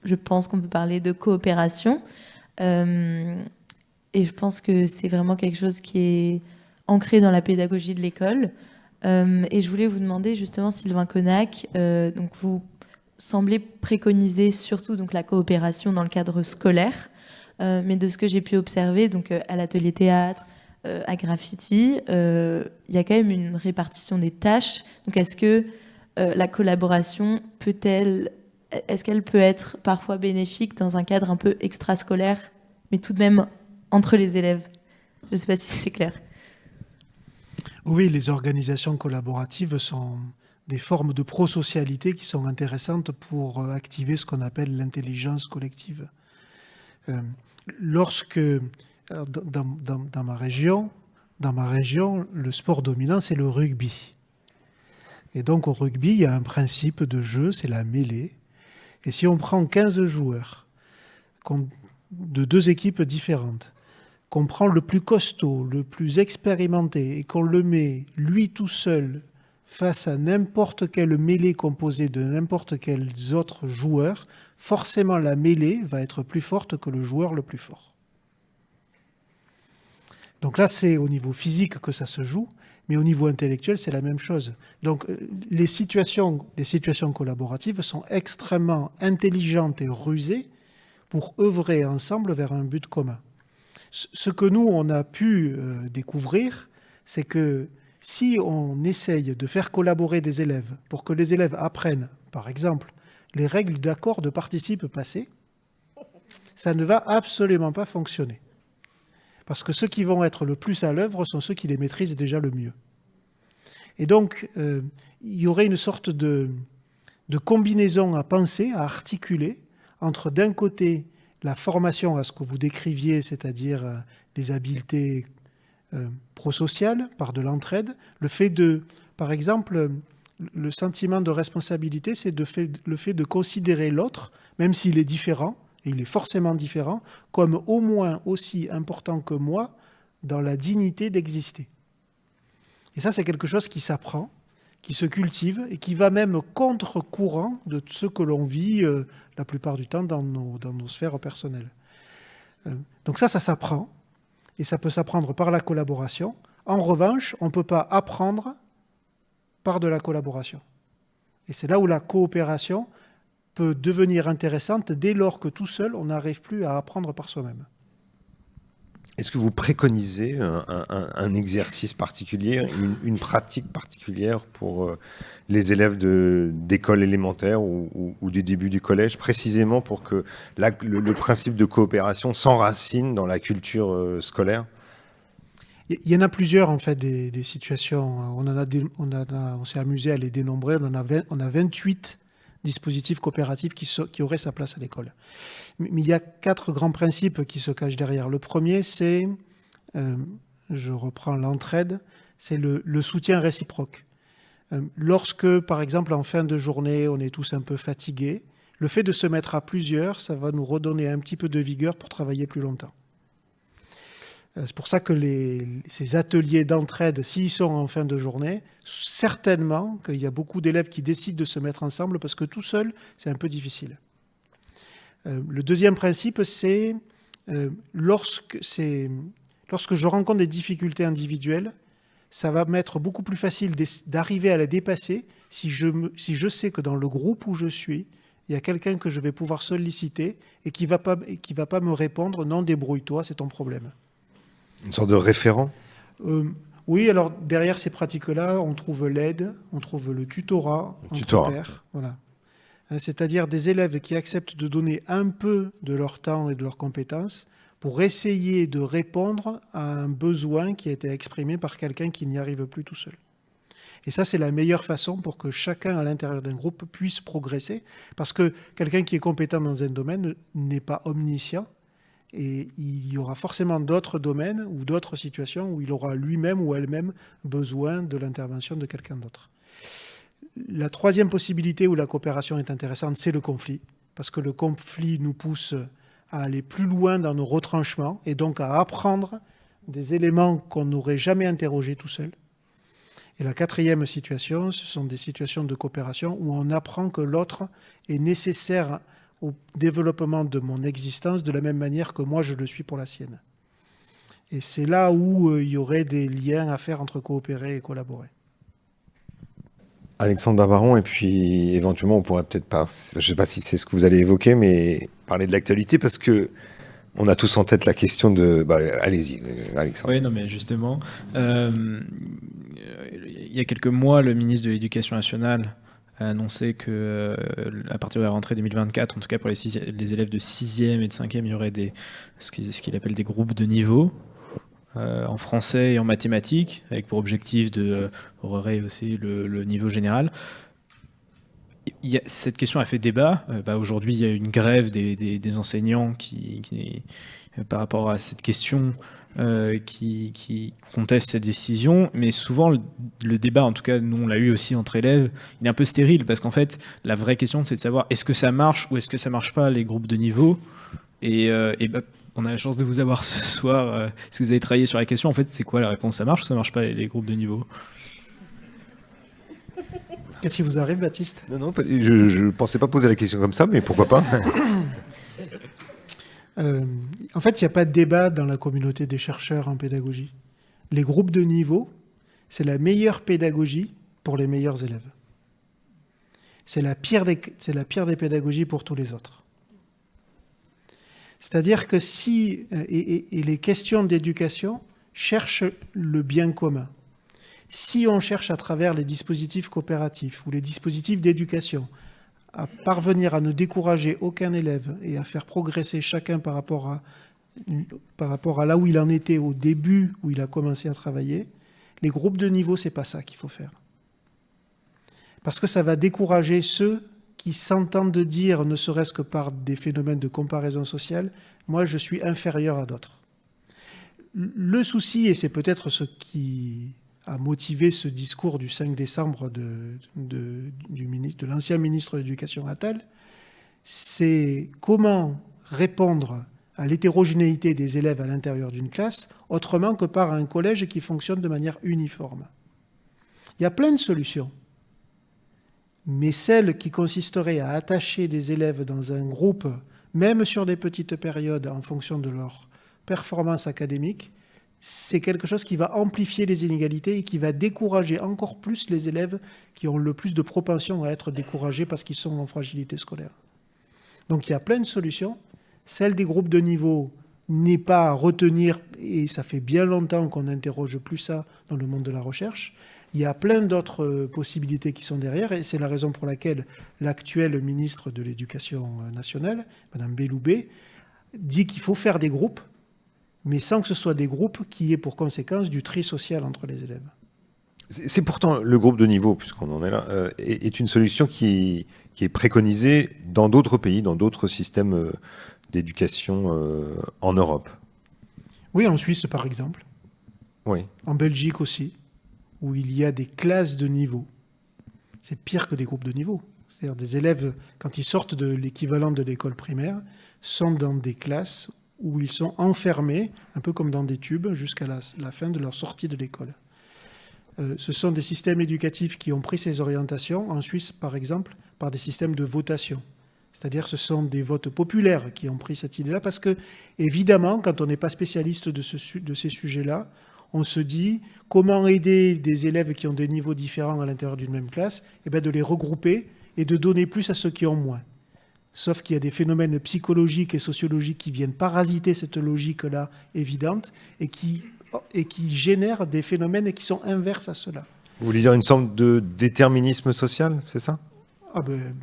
je pense qu'on peut parler de coopération. Et je pense que c'est vraiment quelque chose qui est ancré dans la pédagogie de l'école. Et je voulais vous demander justement, Sylvain Connac, donc vous semblez préconiser surtout donc, la coopération dans le cadre scolaire, mais de ce que j'ai pu observer, donc à l'atelier théâtre, à Graffiti, il y a quand même une répartition des tâches. Donc est-ce que la collaboration est-ce qu'elle peut être parfois bénéfique dans un cadre un peu extrascolaire, mais tout de même entre les élèves? Je ne sais pas si c'est clair. Oui, les organisations collaboratives sont des formes de prosocialité qui sont intéressantes pour activer ce qu'on appelle l'intelligence collective. Lorsque, dans ma région, le sport dominant, c'est le rugby. Et donc au rugby, il y a un principe de jeu, c'est la mêlée. Et si on prend 15 joueurs de 2 équipes différentes, qu'on prend le plus costaud, le plus expérimenté, et qu'on le met, lui tout seul, face à n'importe quelle mêlée composée de n'importe quels autres joueurs, forcément la mêlée va être plus forte que le joueur le plus fort. Donc là, c'est au niveau physique que ça se joue, mais au niveau intellectuel, c'est la même chose. Donc les situations collaboratives sont extrêmement intelligentes et rusées pour œuvrer ensemble vers un but commun. Ce que nous, on a pu découvrir, c'est que si on essaye de faire collaborer des élèves pour que les élèves apprennent, par exemple, les règles d'accord de participe passé, ça ne va absolument pas fonctionner. Parce que ceux qui vont être le plus à l'œuvre sont ceux qui les maîtrisent déjà le mieux. Et donc, il y aurait une sorte de combinaison à penser, à articuler, entre d'un côté la formation à ce que vous décriviez, c'est-à-dire les habiletés prosociales par de l'entraide, le fait de, par exemple, le sentiment de responsabilité, c'est le fait de considérer l'autre, même s'il est différent, et il est forcément différent, comme au moins aussi important que moi dans la dignité d'exister. Et ça, c'est quelque chose qui s'apprend, qui se cultive et qui va même contre-courant de ce que l'on vit la plupart du temps dans nos sphères personnelles. Donc ça s'apprend, et ça peut s'apprendre par la collaboration. En revanche, on ne peut pas apprendre par de la collaboration. Et c'est là où la coopération peut devenir intéressante dès lors que tout seul, on n'arrive plus à apprendre par soi-même. Est-ce que vous préconisez un exercice particulier, une pratique particulière pour les élèves d'école élémentaire ou du début du collège, précisément pour que le principe de coopération s'enracine dans la culture scolaire? Il y en a plusieurs, en fait, des situations. On s'est amusé à les dénombrer. On a 28 dispositifs coopératifs qui auraient sa place à l'école. Mais il y a 4 grands principes qui se cachent derrière. Le premier, c'est, je reprends l'entraide, c'est le soutien réciproque. Lorsque, par exemple, en fin de journée, on est tous un peu fatigués, le fait de se mettre à plusieurs, ça va nous redonner un petit peu de vigueur pour travailler plus longtemps. C'est pour ça que ces ateliers d'entraide, s'ils sont en fin de journée, certainement qu'il y a beaucoup d'élèves qui décident de se mettre ensemble parce que tout seul, c'est un peu difficile. Le deuxième principe, c'est lorsque je rencontre des difficultés individuelles, ça va m'être beaucoup plus facile d'arriver à les dépasser si je sais que dans le groupe où je suis, il y a quelqu'un que je vais pouvoir solliciter et qui va pas me répondre « non, débrouille-toi, c'est ton problème ». Une sorte de référent? Oui, alors derrière ces pratiques-là, on trouve l'aide, on trouve le tutorat entre pairs. Voilà. C'est-à-dire des élèves qui acceptent de donner un peu de leur temps et de leurs compétences pour essayer de répondre à un besoin qui a été exprimé par quelqu'un qui n'y arrive plus tout seul. Et ça, c'est la meilleure façon pour que chacun à l'intérieur d'un groupe puisse progresser, parce que quelqu'un qui est compétent dans un domaine n'est pas omniscient, et il y aura forcément d'autres domaines ou d'autres situations où il aura lui-même ou elle-même besoin de l'intervention de quelqu'un d'autre. La troisième possibilité où la coopération est intéressante, c'est le conflit, parce que le conflit nous pousse à aller plus loin dans nos retranchements et donc à apprendre des éléments qu'on n'aurait jamais interrogés tout seul. Et la quatrième situation, ce sont des situations de coopération où on apprend que l'autre est nécessaire au développement de mon existence de la même manière que moi je le suis pour la sienne. Et c'est là où il y aurait des liens à faire entre coopérer et collaborer. Alexandre Barbaron, et puis éventuellement on pourrait peut-être pas, je ne sais pas si c'est ce que vous allez évoquer, mais parler de l'actualité, parce que on a tous en tête la question de... allez-y, Alexandre. Oui, non, mais justement, il y a quelques mois, le ministre de l'Éducation nationale a annoncé que à partir de la rentrée 2024, en tout cas pour les élèves de 6e et de 5e, il y aurait ce qu'il appelle des groupes de niveau en français et en mathématiques, avec pour objectif de honorer aussi le niveau général. Cette question a fait débat. Aujourd'hui, il y a une grève des enseignants par rapport à cette question qui conteste cette décision. Mais souvent, le débat, en tout cas, nous, on l'a eu aussi entre élèves, il est un peu stérile parce qu'en fait, la vraie question, c'est de savoir est-ce que ça marche ou est-ce que ça marche pas, les groupes de niveau. On a la chance de vous avoir ce soir. Si vous avez travaillé sur la question, en fait, c'est quoi la réponse? Ça marche ou ça marche pas, les groupes de niveau? Qu'est-ce qui vous arrive, Baptiste? Non, je ne pensais pas poser la question comme ça, mais pourquoi pas? En fait, il n'y a pas de débat dans la communauté des chercheurs en pédagogie. Les groupes de niveau, c'est la meilleure pédagogie pour les meilleurs élèves. C'est la pire des pédagogies pour tous les autres. C'est-à-dire que et les questions d'éducation cherchent le bien commun. Si on cherche à travers les dispositifs coopératifs ou les dispositifs d'éducation à parvenir à ne décourager aucun élève et à faire progresser chacun par rapport à là où il en était au début où il a commencé à travailler, les groupes de niveau, c'est pas ça qu'il faut faire. Parce que ça va décourager ceux qui s'entendent dire, ne serait-ce que par des phénomènes de comparaison sociale, moi je suis inférieur à d'autres. Le souci, et c'est peut-être ce qui a motivé ce discours du 5 décembre de l'ancien ministre de l'Éducation Attal, c'est comment répondre à l'hétérogénéité des élèves à l'intérieur d'une classe autrement que par un collège qui fonctionne de manière uniforme. Il y a plein de solutions, mais celle qui consisterait à attacher des élèves dans un groupe, même sur des petites périodes en fonction de leur performance académique, c'est quelque chose qui va amplifier les inégalités et qui va décourager encore plus les élèves qui ont le plus de propension à être découragés parce qu'ils sont en fragilité scolaire. Donc il y a plein de solutions. Celle des groupes de niveau n'est pas à retenir, et ça fait bien longtemps qu'on n'interroge plus ça dans le monde de la recherche. Il y a plein d'autres possibilités qui sont derrière, et c'est la raison pour laquelle l'actuel ministre de l'Éducation nationale, Mme Belloubet, dit qu'il faut faire des groupes, mais sans que ce soit des groupes qui aient pour conséquence du tri social entre les élèves. C'est pourtant le groupe de niveau, puisqu'on en est là, est une solution qui est préconisée dans d'autres pays, dans d'autres systèmes d'éducation en Europe. Oui, en Suisse par exemple. Oui. En Belgique aussi, où il y a des classes de niveau. C'est pire que des groupes de niveau. C'est-à-dire des élèves, quand ils sortent de l'équivalent de l'école primaire, sont dans des classes où ils sont enfermés, un peu comme dans des tubes, jusqu'à la fin de leur sortie de l'école. Ce sont des systèmes éducatifs qui ont pris ces orientations, en Suisse par exemple, par des systèmes de votation. C'est-à-dire que ce sont des votes populaires qui ont pris cette idée-là, parce que, évidemment, quand on n'est pas spécialiste de ces sujets-là, on se dit comment aider des élèves qui ont des niveaux différents à l'intérieur d'une même classe, et bien de les regrouper et de donner plus à ceux qui ont moins. Sauf qu'il y a des phénomènes psychologiques et sociologiques qui viennent parasiter cette logique-là évidente et qui génèrent des phénomènes qui sont inverses à cela. Vous voulez dire une sorte de déterminisme social, c'est ça?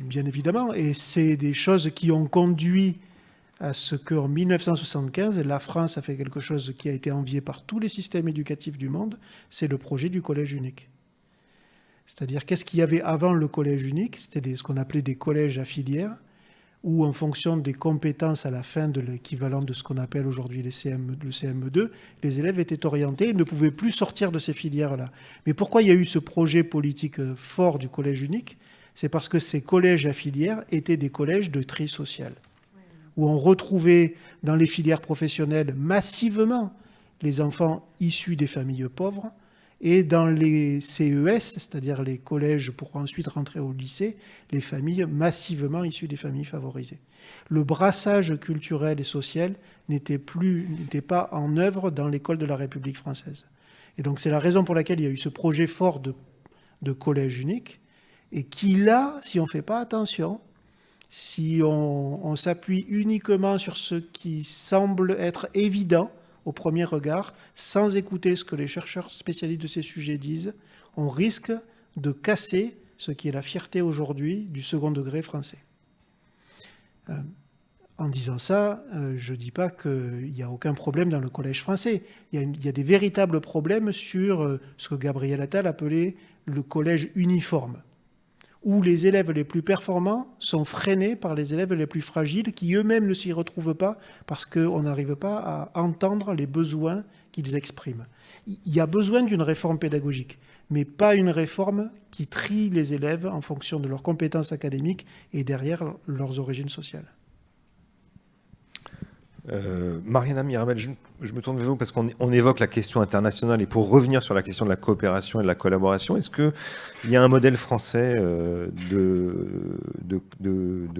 Bien évidemment, et c'est des choses qui ont conduit à ce qu'en 1975, la France a fait quelque chose qui a été envié par tous les systèmes éducatifs du monde, c'est le projet du collège unique. C'est-à-dire, qu'est-ce qu'il y avait avant le collège unique? C'était ce qu'on appelait des collèges à filières, où en fonction des compétences à la fin de l'équivalent de ce qu'on appelle aujourd'hui le CM2, les élèves étaient orientés et ne pouvaient plus sortir de ces filières-là. Mais pourquoi il y a eu ce projet politique fort du collège unique? C'est parce que ces collèges à filières étaient des collèges de tri social, où on retrouvait dans les filières professionnelles massivement les enfants issus des familles pauvres, et dans les CES, c'est-à-dire les collèges pour ensuite rentrer au lycée, les familles massivement issues des familles favorisées. Le brassage culturel et social n'était pas en œuvre dans l'école de la République française. Et donc c'est la raison pour laquelle il y a eu ce projet fort de collège unique, et qui là, si on ne fait pas attention, si on s'appuie uniquement sur ce qui semble être évident au premier regard, sans écouter ce que les chercheurs spécialistes de ces sujets disent, on risque de casser ce qui est la fierté aujourd'hui du second degré français. En disant ça, je ne dis pas qu'il n'y a aucun problème dans le collège français. Il y a des véritables problèmes sur ce que Gabriel Attal appelait le collège uniforme, où les élèves les plus performants sont freinés par les élèves les plus fragiles qui eux-mêmes ne s'y retrouvent pas parce qu'on n'arrive pas à entendre les besoins qu'ils expriment. Il y a besoin d'une réforme pédagogique, mais pas une réforme qui trie les élèves en fonction de leurs compétences académiques et derrière leurs origines sociales. Mariana Mirabel, je me tourne vers vous parce qu'on évoque la question internationale et pour revenir sur la question de la coopération et de la collaboration, est-ce qu'il y a un modèle français de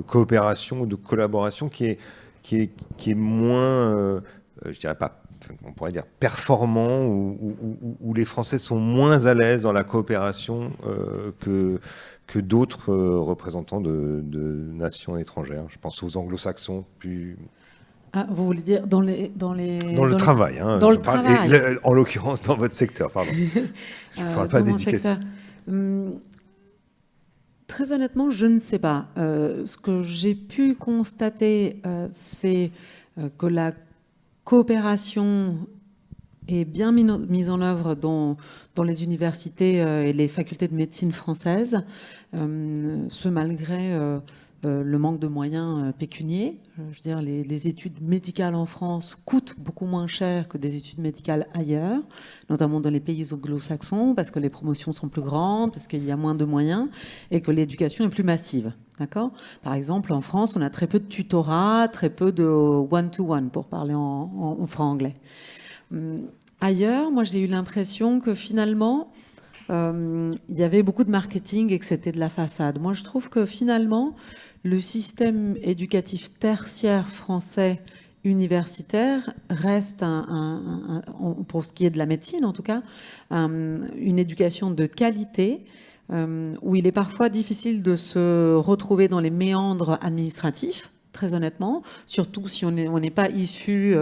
coopération ou de collaboration qui est moins, je dirais pas, on pourrait dire performant, où les Français sont moins à l'aise dans la coopération que d'autres représentants de nations étrangères? Je pense aux anglo-saxons plus... Ah, vous voulez dire dans le travail. Hein, dans le travail. En l'occurrence, dans votre secteur, pardon. Je ne parle pas d'éducation. Très honnêtement, je ne sais pas. Ce que j'ai pu constater, c'est que la coopération est bien mise en œuvre dans les universités et les facultés de médecine françaises, ce malgré... le manque de moyens pécuniaires. Je veux dire, les études médicales en France coûtent beaucoup moins cher que des études médicales ailleurs, notamment dans les pays anglo-saxons, parce que les promotions sont plus grandes, parce qu'il y a moins de moyens et que l'éducation est plus massive. D'accord ? Par exemple, en France, on a très peu de tutorat, très peu de one-to-one, pour parler en franc-anglais. Ailleurs, moi, j'ai eu l'impression que finalement, il y avait beaucoup de marketing et que c'était de la façade. Moi, je trouve que finalement, le système éducatif tertiaire français universitaire reste, pour ce qui est de la médecine en tout cas, une éducation de qualité où il est parfois difficile de se retrouver dans les méandres administratifs, très honnêtement, surtout si on n'est pas issu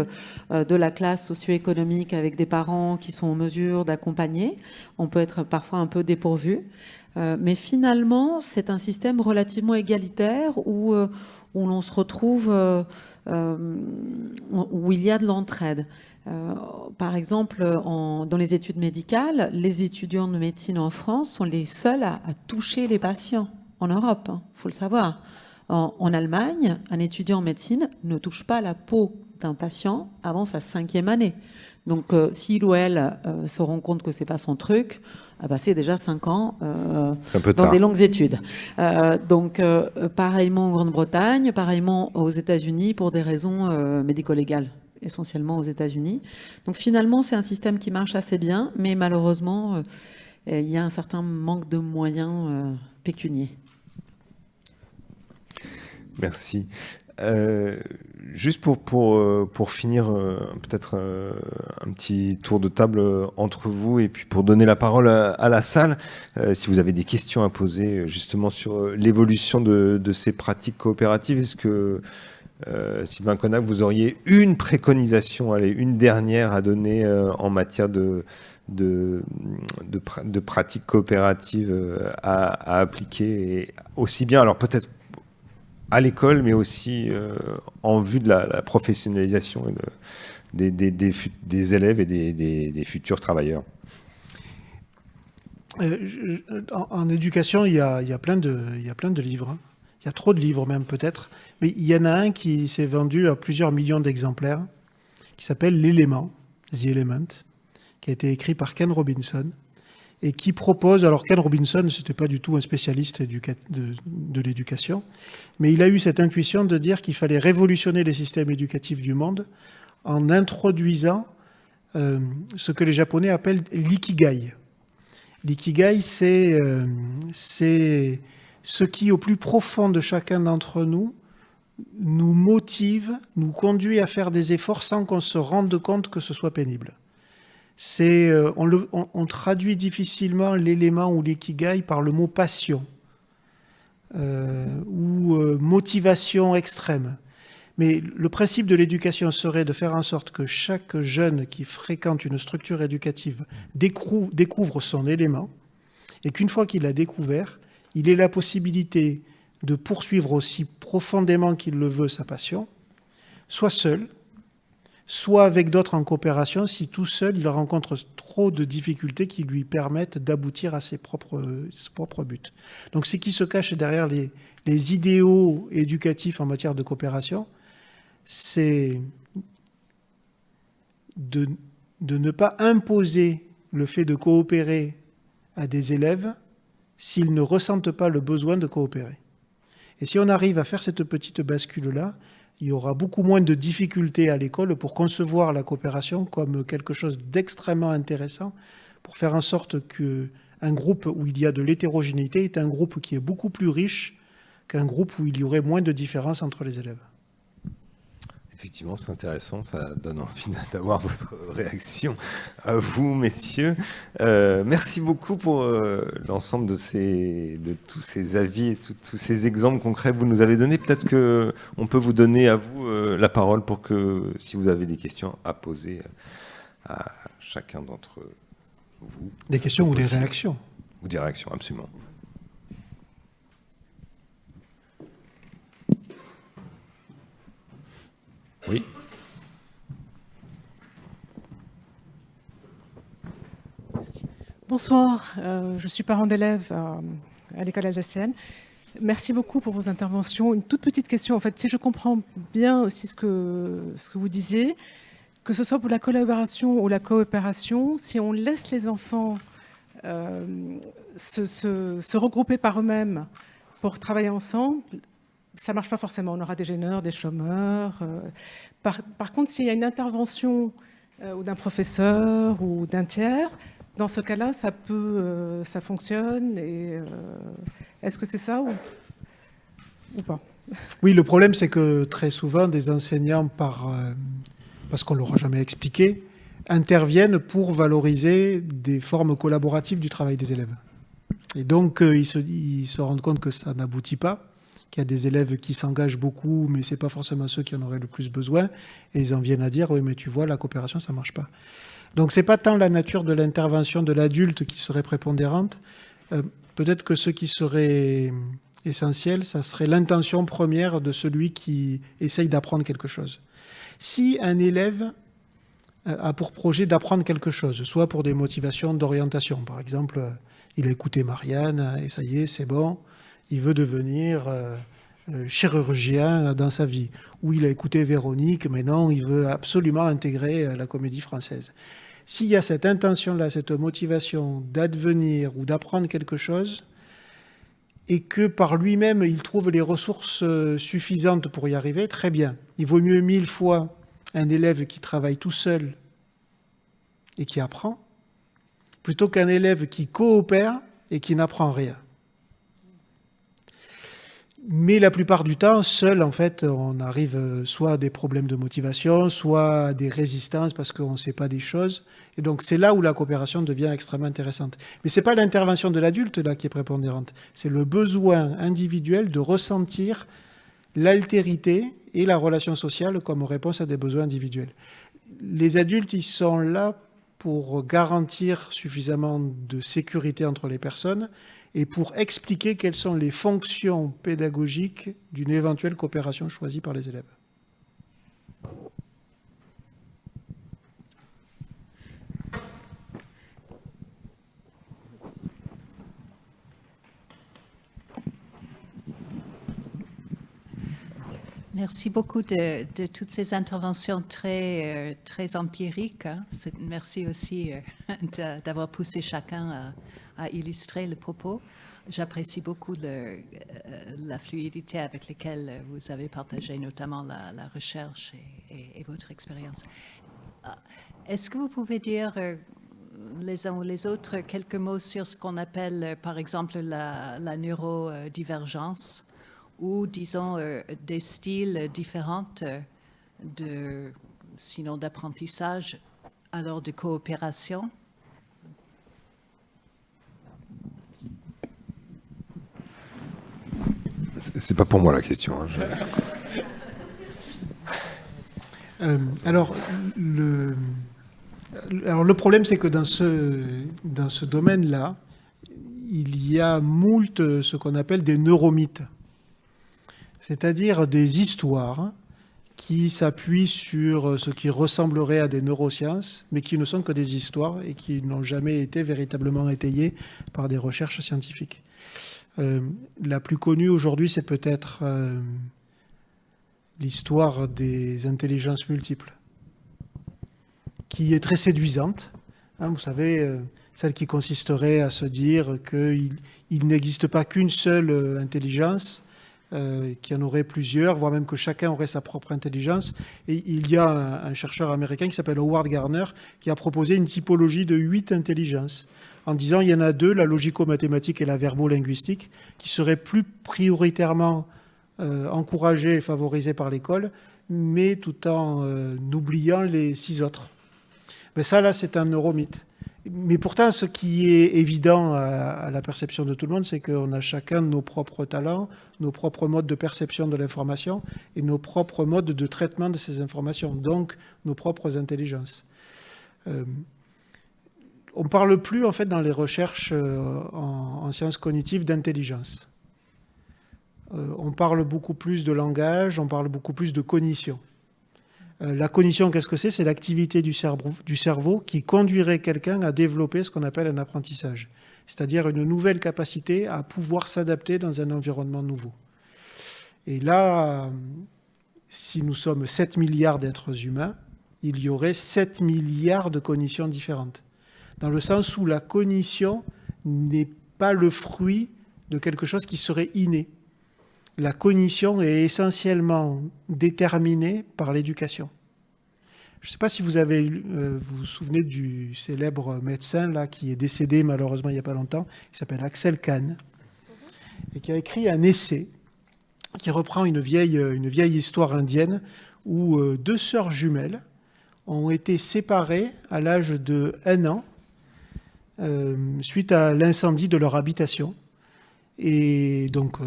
de la classe socio-économique avec des parents qui sont en mesure d'accompagner. On peut être parfois un peu dépourvu. Mais finalement, c'est un système relativement égalitaire où l'on se retrouve, où il y a de l'entraide. Par exemple, dans les études médicales, les étudiants de médecine en France sont les seuls à toucher les patients en Europe, hein, faut le savoir. En Allemagne, un étudiant en médecine ne touche pas la peau d'un patient avant sa 5e année. Donc, s'il ou elle se rend compte que c'est pas son truc, c'est déjà 5 ans dans des longues études. Pareillement en Grande-Bretagne, pareillement aux États-Unis pour des raisons médico-légales, essentiellement aux États-Unis. Donc, finalement, c'est un système qui marche assez bien, mais malheureusement, il y a un certain manque de moyens pécuniaires. Merci. Juste pour finir, peut-être un petit tour de table entre vous et puis pour donner la parole à la salle, si vous avez des questions à poser justement sur l'évolution de ces pratiques coopératives, est-ce que Sylvain Connac, vous auriez une préconisation, une dernière à donner en matière de pratiques coopératives à appliquer, et aussi bien, alors peut-être à l'école, mais aussi en vue de la professionnalisation des élèves et des futurs travailleurs? En éducation, il y a plein de livres. Il y a trop de livres même peut-être. Mais il y en a un qui s'est vendu à plusieurs millions d'exemplaires, qui s'appelle L'Élément, The Element, qui a été écrit par Ken Robinson, et qui propose, alors Ken Robinson, ce n'était pas du tout un spécialiste de l'éducation, mais il a eu cette intuition de dire qu'il fallait révolutionner les systèmes éducatifs du monde en introduisant ce que les Japonais appellent l'ikigai. L'ikigai, c'est ce qui, au plus profond de chacun d'entre nous, nous motive, nous conduit à faire des efforts sans qu'on se rende compte que ce soit pénible. On traduit difficilement l'élément ou l'ikigai par le mot passion ou motivation extrême. Mais le principe de l'éducation serait de faire en sorte que chaque jeune qui fréquente une structure éducative découvre son élément et qu'une fois qu'il l'a découvert, il ait la possibilité de poursuivre aussi profondément qu'il le veut sa passion, soit seul, soit avec d'autres en coopération si tout seul il rencontre trop de difficultés qui lui permettent d'aboutir à ses propres buts. Donc ce qui se cache derrière les idéaux éducatifs en matière de coopération, c'est de ne pas imposer le fait de coopérer à des élèves s'ils ne ressentent pas le besoin de coopérer. Et si on arrive à faire cette petite bascule-là, il y aura beaucoup moins de difficultés à l'école pour concevoir la coopération comme quelque chose d'extrêmement intéressant pour faire en sorte qu'un groupe où il y a de l'hétérogénéité est un groupe qui est beaucoup plus riche qu'un groupe où il y aurait moins de différences entre les élèves. Effectivement, c'est intéressant, ça donne envie d'avoir votre réaction à vous, messieurs. Merci beaucoup pour l'ensemble de tous ces avis et tous ces exemples concrets que vous nous avez donnés. Peut-être qu'on peut vous donner à vous la parole pour que, si vous avez des questions à poser à chacun d'entre vous. Des questions ou des réactions. Ou des réactions, absolument. Oui. Bonsoir, je suis parent d'élèves à l'école alsacienne. Merci beaucoup pour vos interventions. Une toute petite question, en fait, si je comprends bien aussi ce que vous disiez, que ce soit pour la collaboration ou la coopération, si on laisse les enfants se regrouper par eux-mêmes pour travailler ensemble, ça ne marche pas forcément. On aura des gêneurs, des chômeurs. Par contre, s'il y a une intervention ou d'un professeur ou d'un tiers, dans ce cas-là, ça fonctionne. Est-ce que c'est ça ou pas? Oui, le problème, c'est que très souvent, des enseignants, parce qu'on ne leur a jamais expliqué, interviennent pour valoriser des formes collaboratives du travail des élèves. Et donc, ils se rendent compte que ça n'aboutit pas, qu'il y a des élèves qui s'engagent beaucoup, mais ce n'est pas forcément ceux qui en auraient le plus besoin. Et ils en viennent à dire, oui, mais tu vois, la coopération, ça ne marche pas. Donc, ce n'est pas tant la nature de l'intervention de l'adulte qui serait prépondérante. Peut-être que ce qui serait essentiel, ça serait l'intention première de celui qui essaye d'apprendre quelque chose. Si un élève a pour projet d'apprendre quelque chose, soit pour des motivations d'orientation, par exemple, il a écouté Marianne et ça y est, c'est bon, il veut devenir chirurgien dans sa vie, ou il a écouté Véronique, mais non, il veut absolument intégrer la Comédie Française. S'il y a cette intention-là, cette motivation d'advenir ou d'apprendre quelque chose, et que par lui-même, il trouve les ressources suffisantes pour y arriver, très bien. Il vaut mieux 1000 fois un élève qui travaille tout seul et qui apprend, plutôt qu'un élève qui coopère et qui n'apprend rien. Mais la plupart du temps, seul, en fait, on arrive soit à des problèmes de motivation, soit à des résistances parce qu'on ne sait pas des choses. Et donc, c'est là où la coopération devient extrêmement intéressante. Mais ce n'est pas l'intervention de l'adulte là qui est prépondérante. C'est le besoin individuel de ressentir l'altérité et la relation sociale comme réponse à des besoins individuels. Les adultes, ils sont là pour garantir suffisamment de sécurité entre les personnes et pour expliquer quelles sont les fonctions pédagogiques d'une éventuelle coopération choisie par les élèves. Merci beaucoup de toutes ces interventions très empiriques. Merci aussi d'avoir poussé chacun à illustrer le propos. J'apprécie beaucoup la fluidité avec laquelle vous avez partagé notamment la recherche et votre expérience. Est-ce que vous pouvez dire les uns ou les autres quelques mots sur ce qu'on appelle par exemple la neurodivergence ou disons des styles différents sinon d'apprentissage, alors de coopération? C'est pas pour moi la question. Hein, alors, le problème, c'est que dans ce domaine-là, il y a moult ce qu'on appelle des neuromythes, c'est-à-dire des histoires qui s'appuient sur ce qui ressemblerait à des neurosciences, mais qui ne sont que des histoires et qui n'ont jamais été véritablement étayées par des recherches scientifiques. La plus connue aujourd'hui, c'est peut-être l'histoire des intelligences multiples, qui est très séduisante. Hein, vous savez, celle qui consisterait à se dire qu'il n'existe pas qu'une seule intelligence, qu'il y en aurait plusieurs, voire même que chacun aurait sa propre intelligence. Et il y a un chercheur américain qui s'appelle Howard Gardner qui a proposé une typologie de 8 intelligences, en disant il y en a 2, la logico-mathématique et la verbo-linguistique, qui seraient plus prioritairement encouragées et favorisées par l'école, mais tout en oubliant les 6 autres. Mais ça, là, c'est un neuromythe. Mais pourtant, ce qui est évident à la perception de tout le monde, c'est qu'on a chacun nos propres talents, nos propres modes de perception de l'information et nos propres modes de traitement de ces informations, donc nos propres intelligences. On ne parle plus, en fait, dans les recherches en sciences cognitives d'intelligence. On parle beaucoup plus de langage, on parle beaucoup plus de cognition. La cognition, qu'est-ce que c'est? C'est l'activité du cerveau qui conduirait quelqu'un à développer ce qu'on appelle un apprentissage, c'est-à-dire une nouvelle capacité à pouvoir s'adapter dans un environnement nouveau. Et là, si nous sommes 7 milliards d'êtres humains, il y aurait 7 milliards de cognitions différentes, dans le sens où la cognition n'est pas le fruit de quelque chose qui serait inné. La cognition est essentiellement déterminée par l'éducation. Je ne sais pas si vous vous souvenez du célèbre médecin là, qui est décédé malheureusement il n'y a pas longtemps, qui s'appelle Axel Kahn, et qui a écrit un essai qui reprend une vieille histoire indienne où 2 sœurs jumelles ont été séparées à l'âge de 1 an suite à l'incendie de leur habitation. Et donc,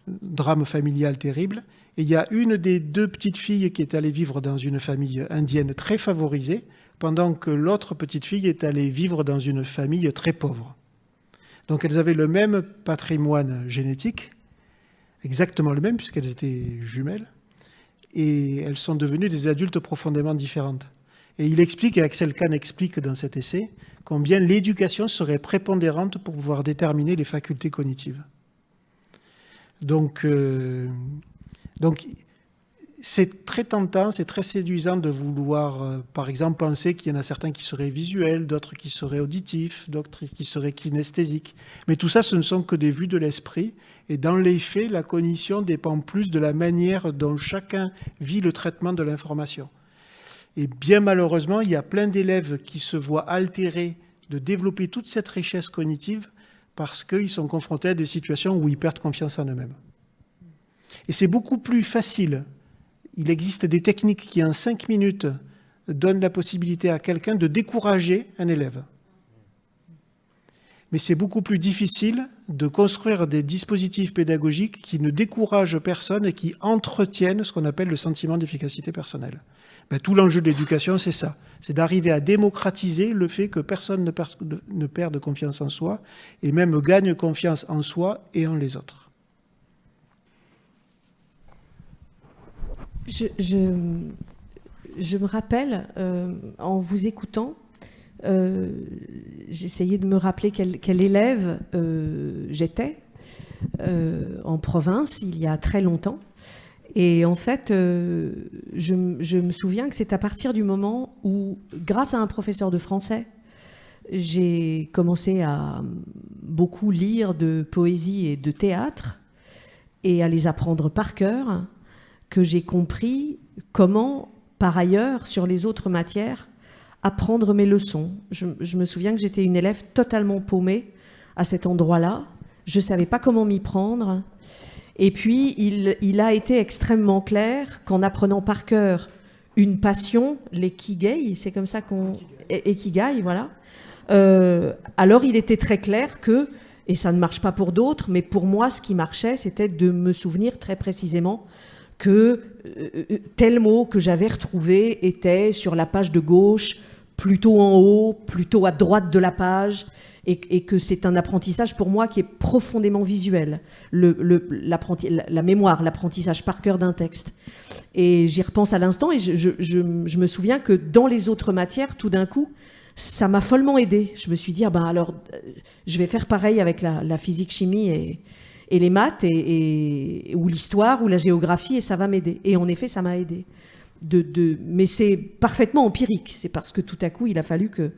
drame familial terrible. Et il y a une des 2 petites filles qui est allée vivre dans une famille indienne très favorisée, pendant que l'autre petite fille est allée vivre dans une famille très pauvre. Donc elles avaient le même patrimoine génétique, exactement le même, puisqu'elles étaient jumelles, et elles sont devenues des adultes profondément différentes. Et il explique, et Axel Kahn explique dans cet essai, combien l'éducation serait prépondérante pour pouvoir déterminer les facultés cognitives. Donc c'est très tentant, c'est très séduisant de vouloir, par exemple, penser qu'il y en a certains qui seraient visuels, d'autres qui seraient auditifs, d'autres qui seraient kinesthésiques. Mais tout ça, ce ne sont que des vues de l'esprit. Et dans les faits, la cognition dépend plus de la manière dont chacun vit le traitement de l'information. Et bien malheureusement, il y a plein d'élèves qui se voient altérés de développer toute cette richesse cognitive parce qu'ils sont confrontés à des situations où ils perdent confiance en eux-mêmes. Et c'est beaucoup plus facile. Il existe des techniques qui, en 5 minutes, donnent la possibilité à quelqu'un de décourager un élève. Mais c'est beaucoup plus difficile de construire des dispositifs pédagogiques qui ne découragent personne et qui entretiennent ce qu'on appelle le sentiment d'efficacité personnelle. Tout l'enjeu de l'éducation, c'est ça. C'est d'arriver à démocratiser le fait que personne ne perde confiance en soi et même gagne confiance en soi et en les autres. Je me rappelle, en vous écoutant, j'essayais de me rappeler quel élève j'étais en province il y a très longtemps. Et en fait, je me souviens que c'est à partir du moment où, grâce à un professeur de français, j'ai commencé à beaucoup lire de poésie et de théâtre et à les apprendre par cœur, que j'ai compris comment, par ailleurs, sur les autres matières, apprendre mes leçons. Je me souviens que j'étais une élève totalement paumée à cet endroit-là. Je ne savais pas comment m'y prendre. Et puis, il a été extrêmement clair qu'en apprenant par cœur une passion, l'ikigai, c'est comme ça qu'on... Ikigai, voilà. Alors, il était très clair que, et ça ne marche pas pour d'autres, mais pour moi, ce qui marchait, c'était de me souvenir très précisément que tel mot que j'avais retrouvé était sur la page de gauche, plutôt en haut, plutôt à droite de la page, et que c'est un apprentissage pour moi qui est profondément visuel, la mémoire, l'apprentissage par cœur d'un texte. Et j'y repense à l'instant, et je me souviens que dans les autres matières, tout d'un coup, ça m'a follement aidé. Je me suis dit, alors, je vais faire pareil avec la physique-chimie et les maths, ou l'histoire, ou la géographie, et ça va m'aider. Et en effet, ça m'a aidé. Mais c'est parfaitement empirique. C'est parce que tout à coup, il a fallu que,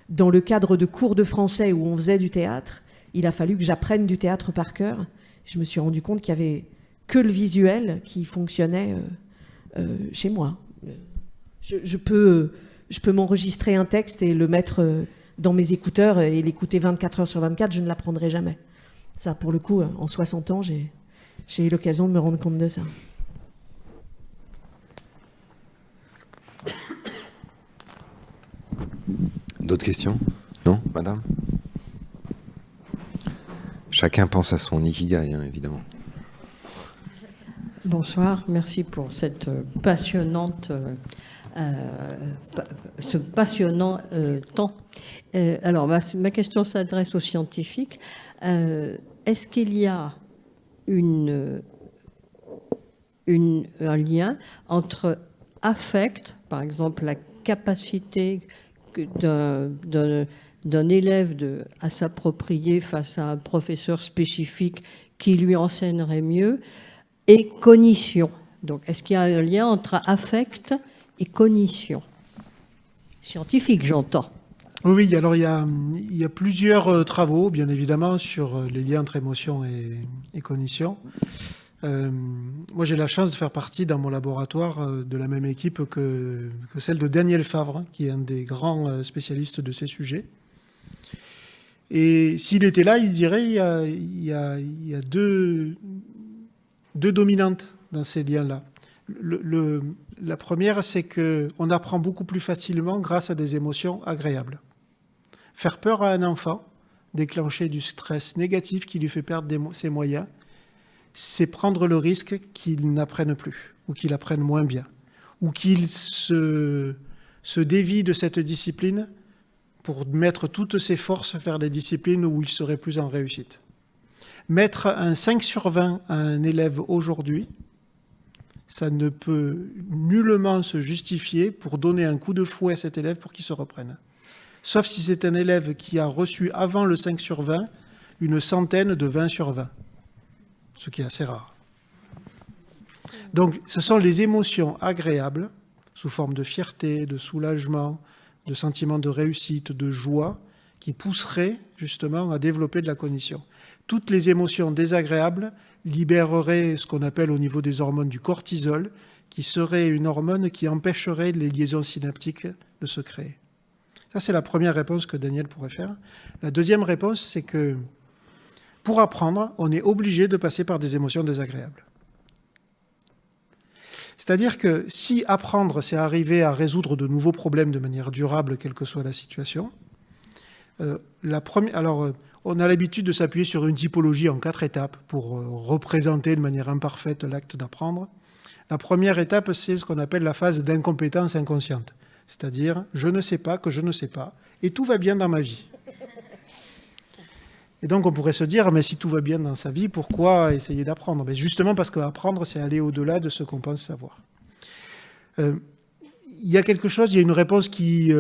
dans le cadre de cours de français où on faisait du théâtre, il a fallu que j'apprenne du théâtre par cœur. Je me suis rendu compte qu'il n'y avait que le visuel qui fonctionnait chez moi. Je peux m'enregistrer un texte et le mettre dans mes écouteurs et l'écouter 24 heures sur 24, je ne l'apprendrai jamais. Ça, pour le coup, en 60 ans, j'ai eu l'occasion de me rendre compte de ça. D'autres questions? Non, madame? Chacun pense à son ikigai, hein, évidemment. Bonsoir, merci pour cette passionnante, ce passionnant temps. Alors, ma question s'adresse aux scientifiques. Est-ce qu'il y a un lien entre affect, par exemple la capacité d'un élève à s'approprier face à un professeur spécifique qui lui enseignerait mieux, et cognition? Donc, est-ce qu'il y a un lien entre affect et cognition? Scientifique, j'entends. Oui, alors il y a plusieurs travaux, bien évidemment, sur les liens entre émotion et cognition. Moi, j'ai la chance de faire partie dans mon laboratoire de la même équipe que celle de Daniel Favre, qui est un des grands spécialistes de ces sujets. Et s'il était là, il dirait il y a deux dominantes dans ces liens-là. La première, c'est qu'on apprend beaucoup plus facilement grâce à des émotions agréables. Faire peur à un enfant, déclencher du stress négatif qui lui fait perdre ses moyens, c'est prendre le risque qu'il n'apprenne plus, ou qu'il apprenne moins bien, ou qu'il se dévie de cette discipline pour mettre toutes ses forces vers les disciplines où il serait plus en réussite. Mettre un 5 sur 20 à un élève aujourd'hui, ça ne peut nullement se justifier pour donner un coup de fouet à cet élève pour qu'il se reprenne. Sauf si c'est un élève qui a reçu avant le 5 sur 20 une centaine de 20 sur 20, ce qui est assez rare. Donc ce sont les émotions agréables, sous forme de fierté, de soulagement, de sentiment de réussite, de joie, qui pousseraient justement à développer de la cognition. Toutes les émotions désagréables libéreraient ce qu'on appelle au niveau des hormones du cortisol, qui serait une hormone qui empêcherait les liaisons synaptiques de se créer. Ça, c'est la première réponse que Daniel pourrait faire. La deuxième réponse, c'est que pour apprendre, on est obligé de passer par des émotions désagréables. C'est-à-dire que si apprendre, c'est arriver à résoudre de nouveaux problèmes de manière durable, quelle que soit la situation, on a l'habitude de s'appuyer sur une typologie en 4 étapes pour représenter de manière imparfaite l'acte d'apprendre. La première étape, c'est ce qu'on appelle la phase d'incompétence inconsciente. C'est-à-dire, je ne sais pas que je ne sais pas, et tout va bien dans ma vie. Et donc on pourrait se dire, mais si tout va bien dans sa vie, pourquoi essayer d'apprendre? Mais justement parce qu'apprendre, c'est aller au-delà de ce qu'on pense savoir. Il y a quelque chose, il y a une réponse qui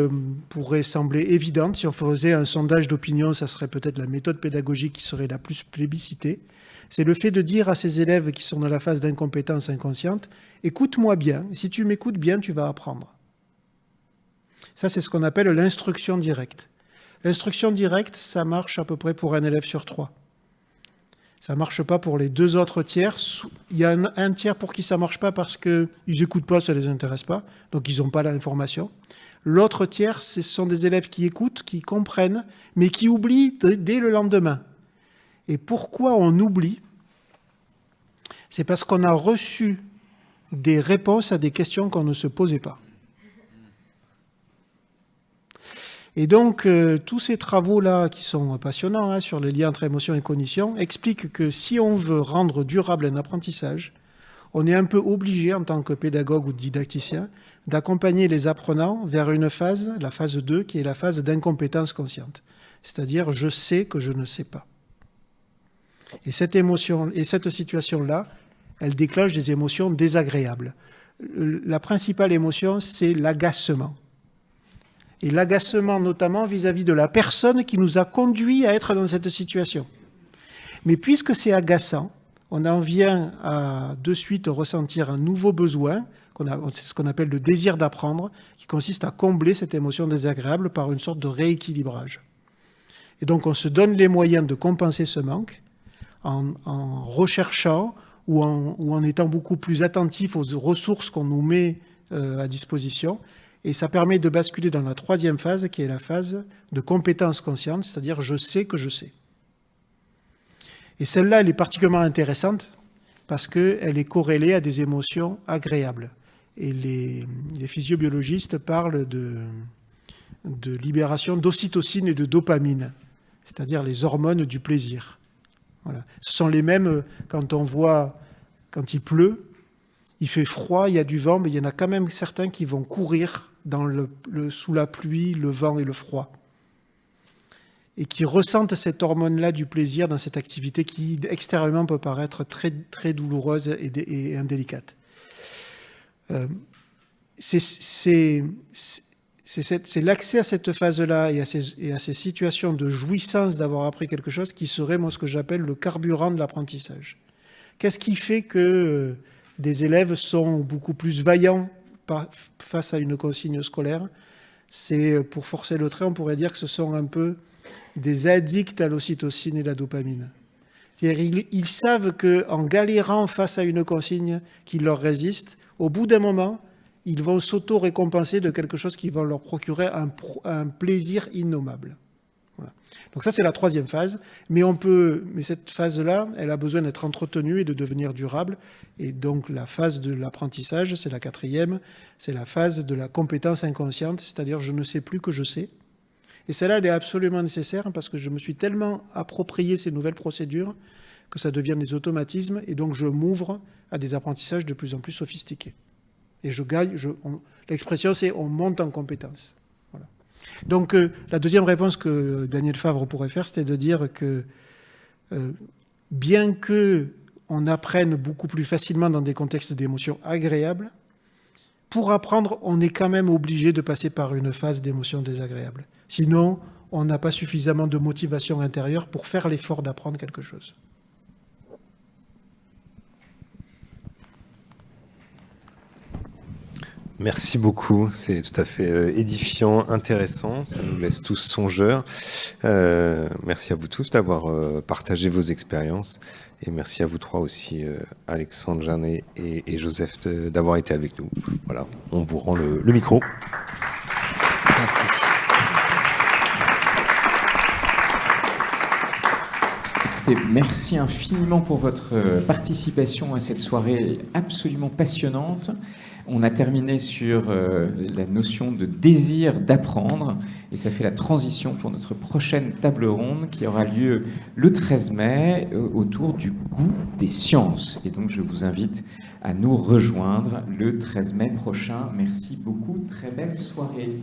pourrait sembler évidente. Si on faisait un sondage d'opinion, ça serait peut-être la méthode pédagogique qui serait la plus plébiscitée. C'est le fait de dire à ces élèves qui sont dans la phase d'incompétence inconsciente, écoute-moi bien, si tu m'écoutes bien, tu vas apprendre. Ça, c'est ce qu'on appelle l'instruction directe. L'instruction directe, ça marche à peu près pour un élève sur 3. Ça ne marche pas pour les 2 autres tiers. Il y a un tiers pour qui ça ne marche pas parce qu'ils n'écoutent pas, ça ne les intéresse pas, donc ils n'ont pas l'information. L'autre tiers, ce sont des élèves qui écoutent, qui comprennent, mais qui oublient dès le lendemain. Et pourquoi on oublie? C'est parce qu'on a reçu des réponses à des questions qu'on ne se posait pas. Et donc, tous ces travaux-là, qui sont passionnants, hein, sur les liens entre émotion et cognition, expliquent que si on veut rendre durable un apprentissage, on est un peu obligé, en tant que pédagogue ou didacticien, d'accompagner les apprenants vers une phase, la phase 2, qui est la phase d'incompétence consciente. C'est-à-dire, je sais que je ne sais pas. Et cette émotion, et cette situation-là, elle déclenche des émotions désagréables. La principale émotion, c'est l'agacement. Et l'agacement, notamment vis-à-vis de la personne qui nous a conduits à être dans cette situation. Mais puisque c'est agaçant, on en vient à de suite ressentir un nouveau besoin, c'est ce qu'on appelle le désir d'apprendre, qui consiste à combler cette émotion désagréable par une sorte de rééquilibrage. Et donc on se donne les moyens de compenser ce manque en recherchant ou en étant beaucoup plus attentif aux ressources qu'on nous met à disposition. Et ça permet de basculer dans la troisième phase, qui est la phase de compétence consciente, c'est-à-dire je sais que je sais. Et celle-là, elle est particulièrement intéressante parce qu'elle est corrélée à des émotions agréables. Et les physiobiologistes parlent de libération d'ocytocine et de dopamine, c'est-à-dire les hormones du plaisir. Voilà. Ce sont les mêmes quand on voit, quand il pleut, il fait froid, il y a du vent, mais il y en a quand même certains qui vont courir sous la pluie, le vent et le froid. Et qui ressentent cette hormone-là du plaisir dans cette activité qui, extérieurement, peut paraître très, très douloureuse et indélicate. C'est l'accès à cette phase-là et à ces situations de jouissance d'avoir appris quelque chose qui serait, moi, ce que j'appelle le carburant de l'apprentissage. Qu'est-ce qui fait que des élèves sont beaucoup plus vaillants face à une consigne scolaire? C'est, pour forcer le trait, on pourrait dire que ce sont un peu des addicts à l'ocytocine et la dopamine. C'est-à-dire, ils savent qu'en galérant face à une consigne qui leur résiste, au bout d'un moment, ils vont s'auto-récompenser de quelque chose qui va leur procurer un plaisir innommable. Voilà. Donc ça, c'est la troisième phase. Mais cette phase-là, elle a besoin d'être entretenue et de devenir durable. Et donc la phase de l'apprentissage, c'est la quatrième, c'est la phase de la compétence inconsciente, c'est-à-dire je ne sais plus que je sais. Et celle-là, elle est absolument nécessaire parce que je me suis tellement approprié ces nouvelles procédures que ça devient des automatismes et donc je m'ouvre à des apprentissages de plus en plus sophistiqués. Et je gagne, l'expression c'est on monte en compétence. Voilà. Donc la deuxième réponse que Daniel Favre pourrait faire, c'était de dire que bien qu'on apprenne beaucoup plus facilement dans des contextes d'émotions agréables, pour apprendre, on est quand même obligé de passer par une phase d'émotion désagréable. Sinon, on n'a pas suffisamment de motivation intérieure pour faire l'effort d'apprendre quelque chose. Merci beaucoup, c'est tout à fait édifiant, intéressant, ça nous laisse tous songeurs. Merci à vous tous d'avoir partagé vos expériences et merci à vous trois aussi, Alexandre, Jeanne et Joseph, d'avoir été avec nous. Voilà, on vous rend le micro. Merci. Écoutez, merci infiniment pour votre participation à cette soirée absolument passionnante. On a terminé sur la notion de désir d'apprendre et ça fait la transition pour notre prochaine table ronde qui aura lieu le 13 mai autour du goût des sciences. Et donc je vous invite à nous rejoindre le 13 mai prochain. Merci beaucoup, très belle soirée.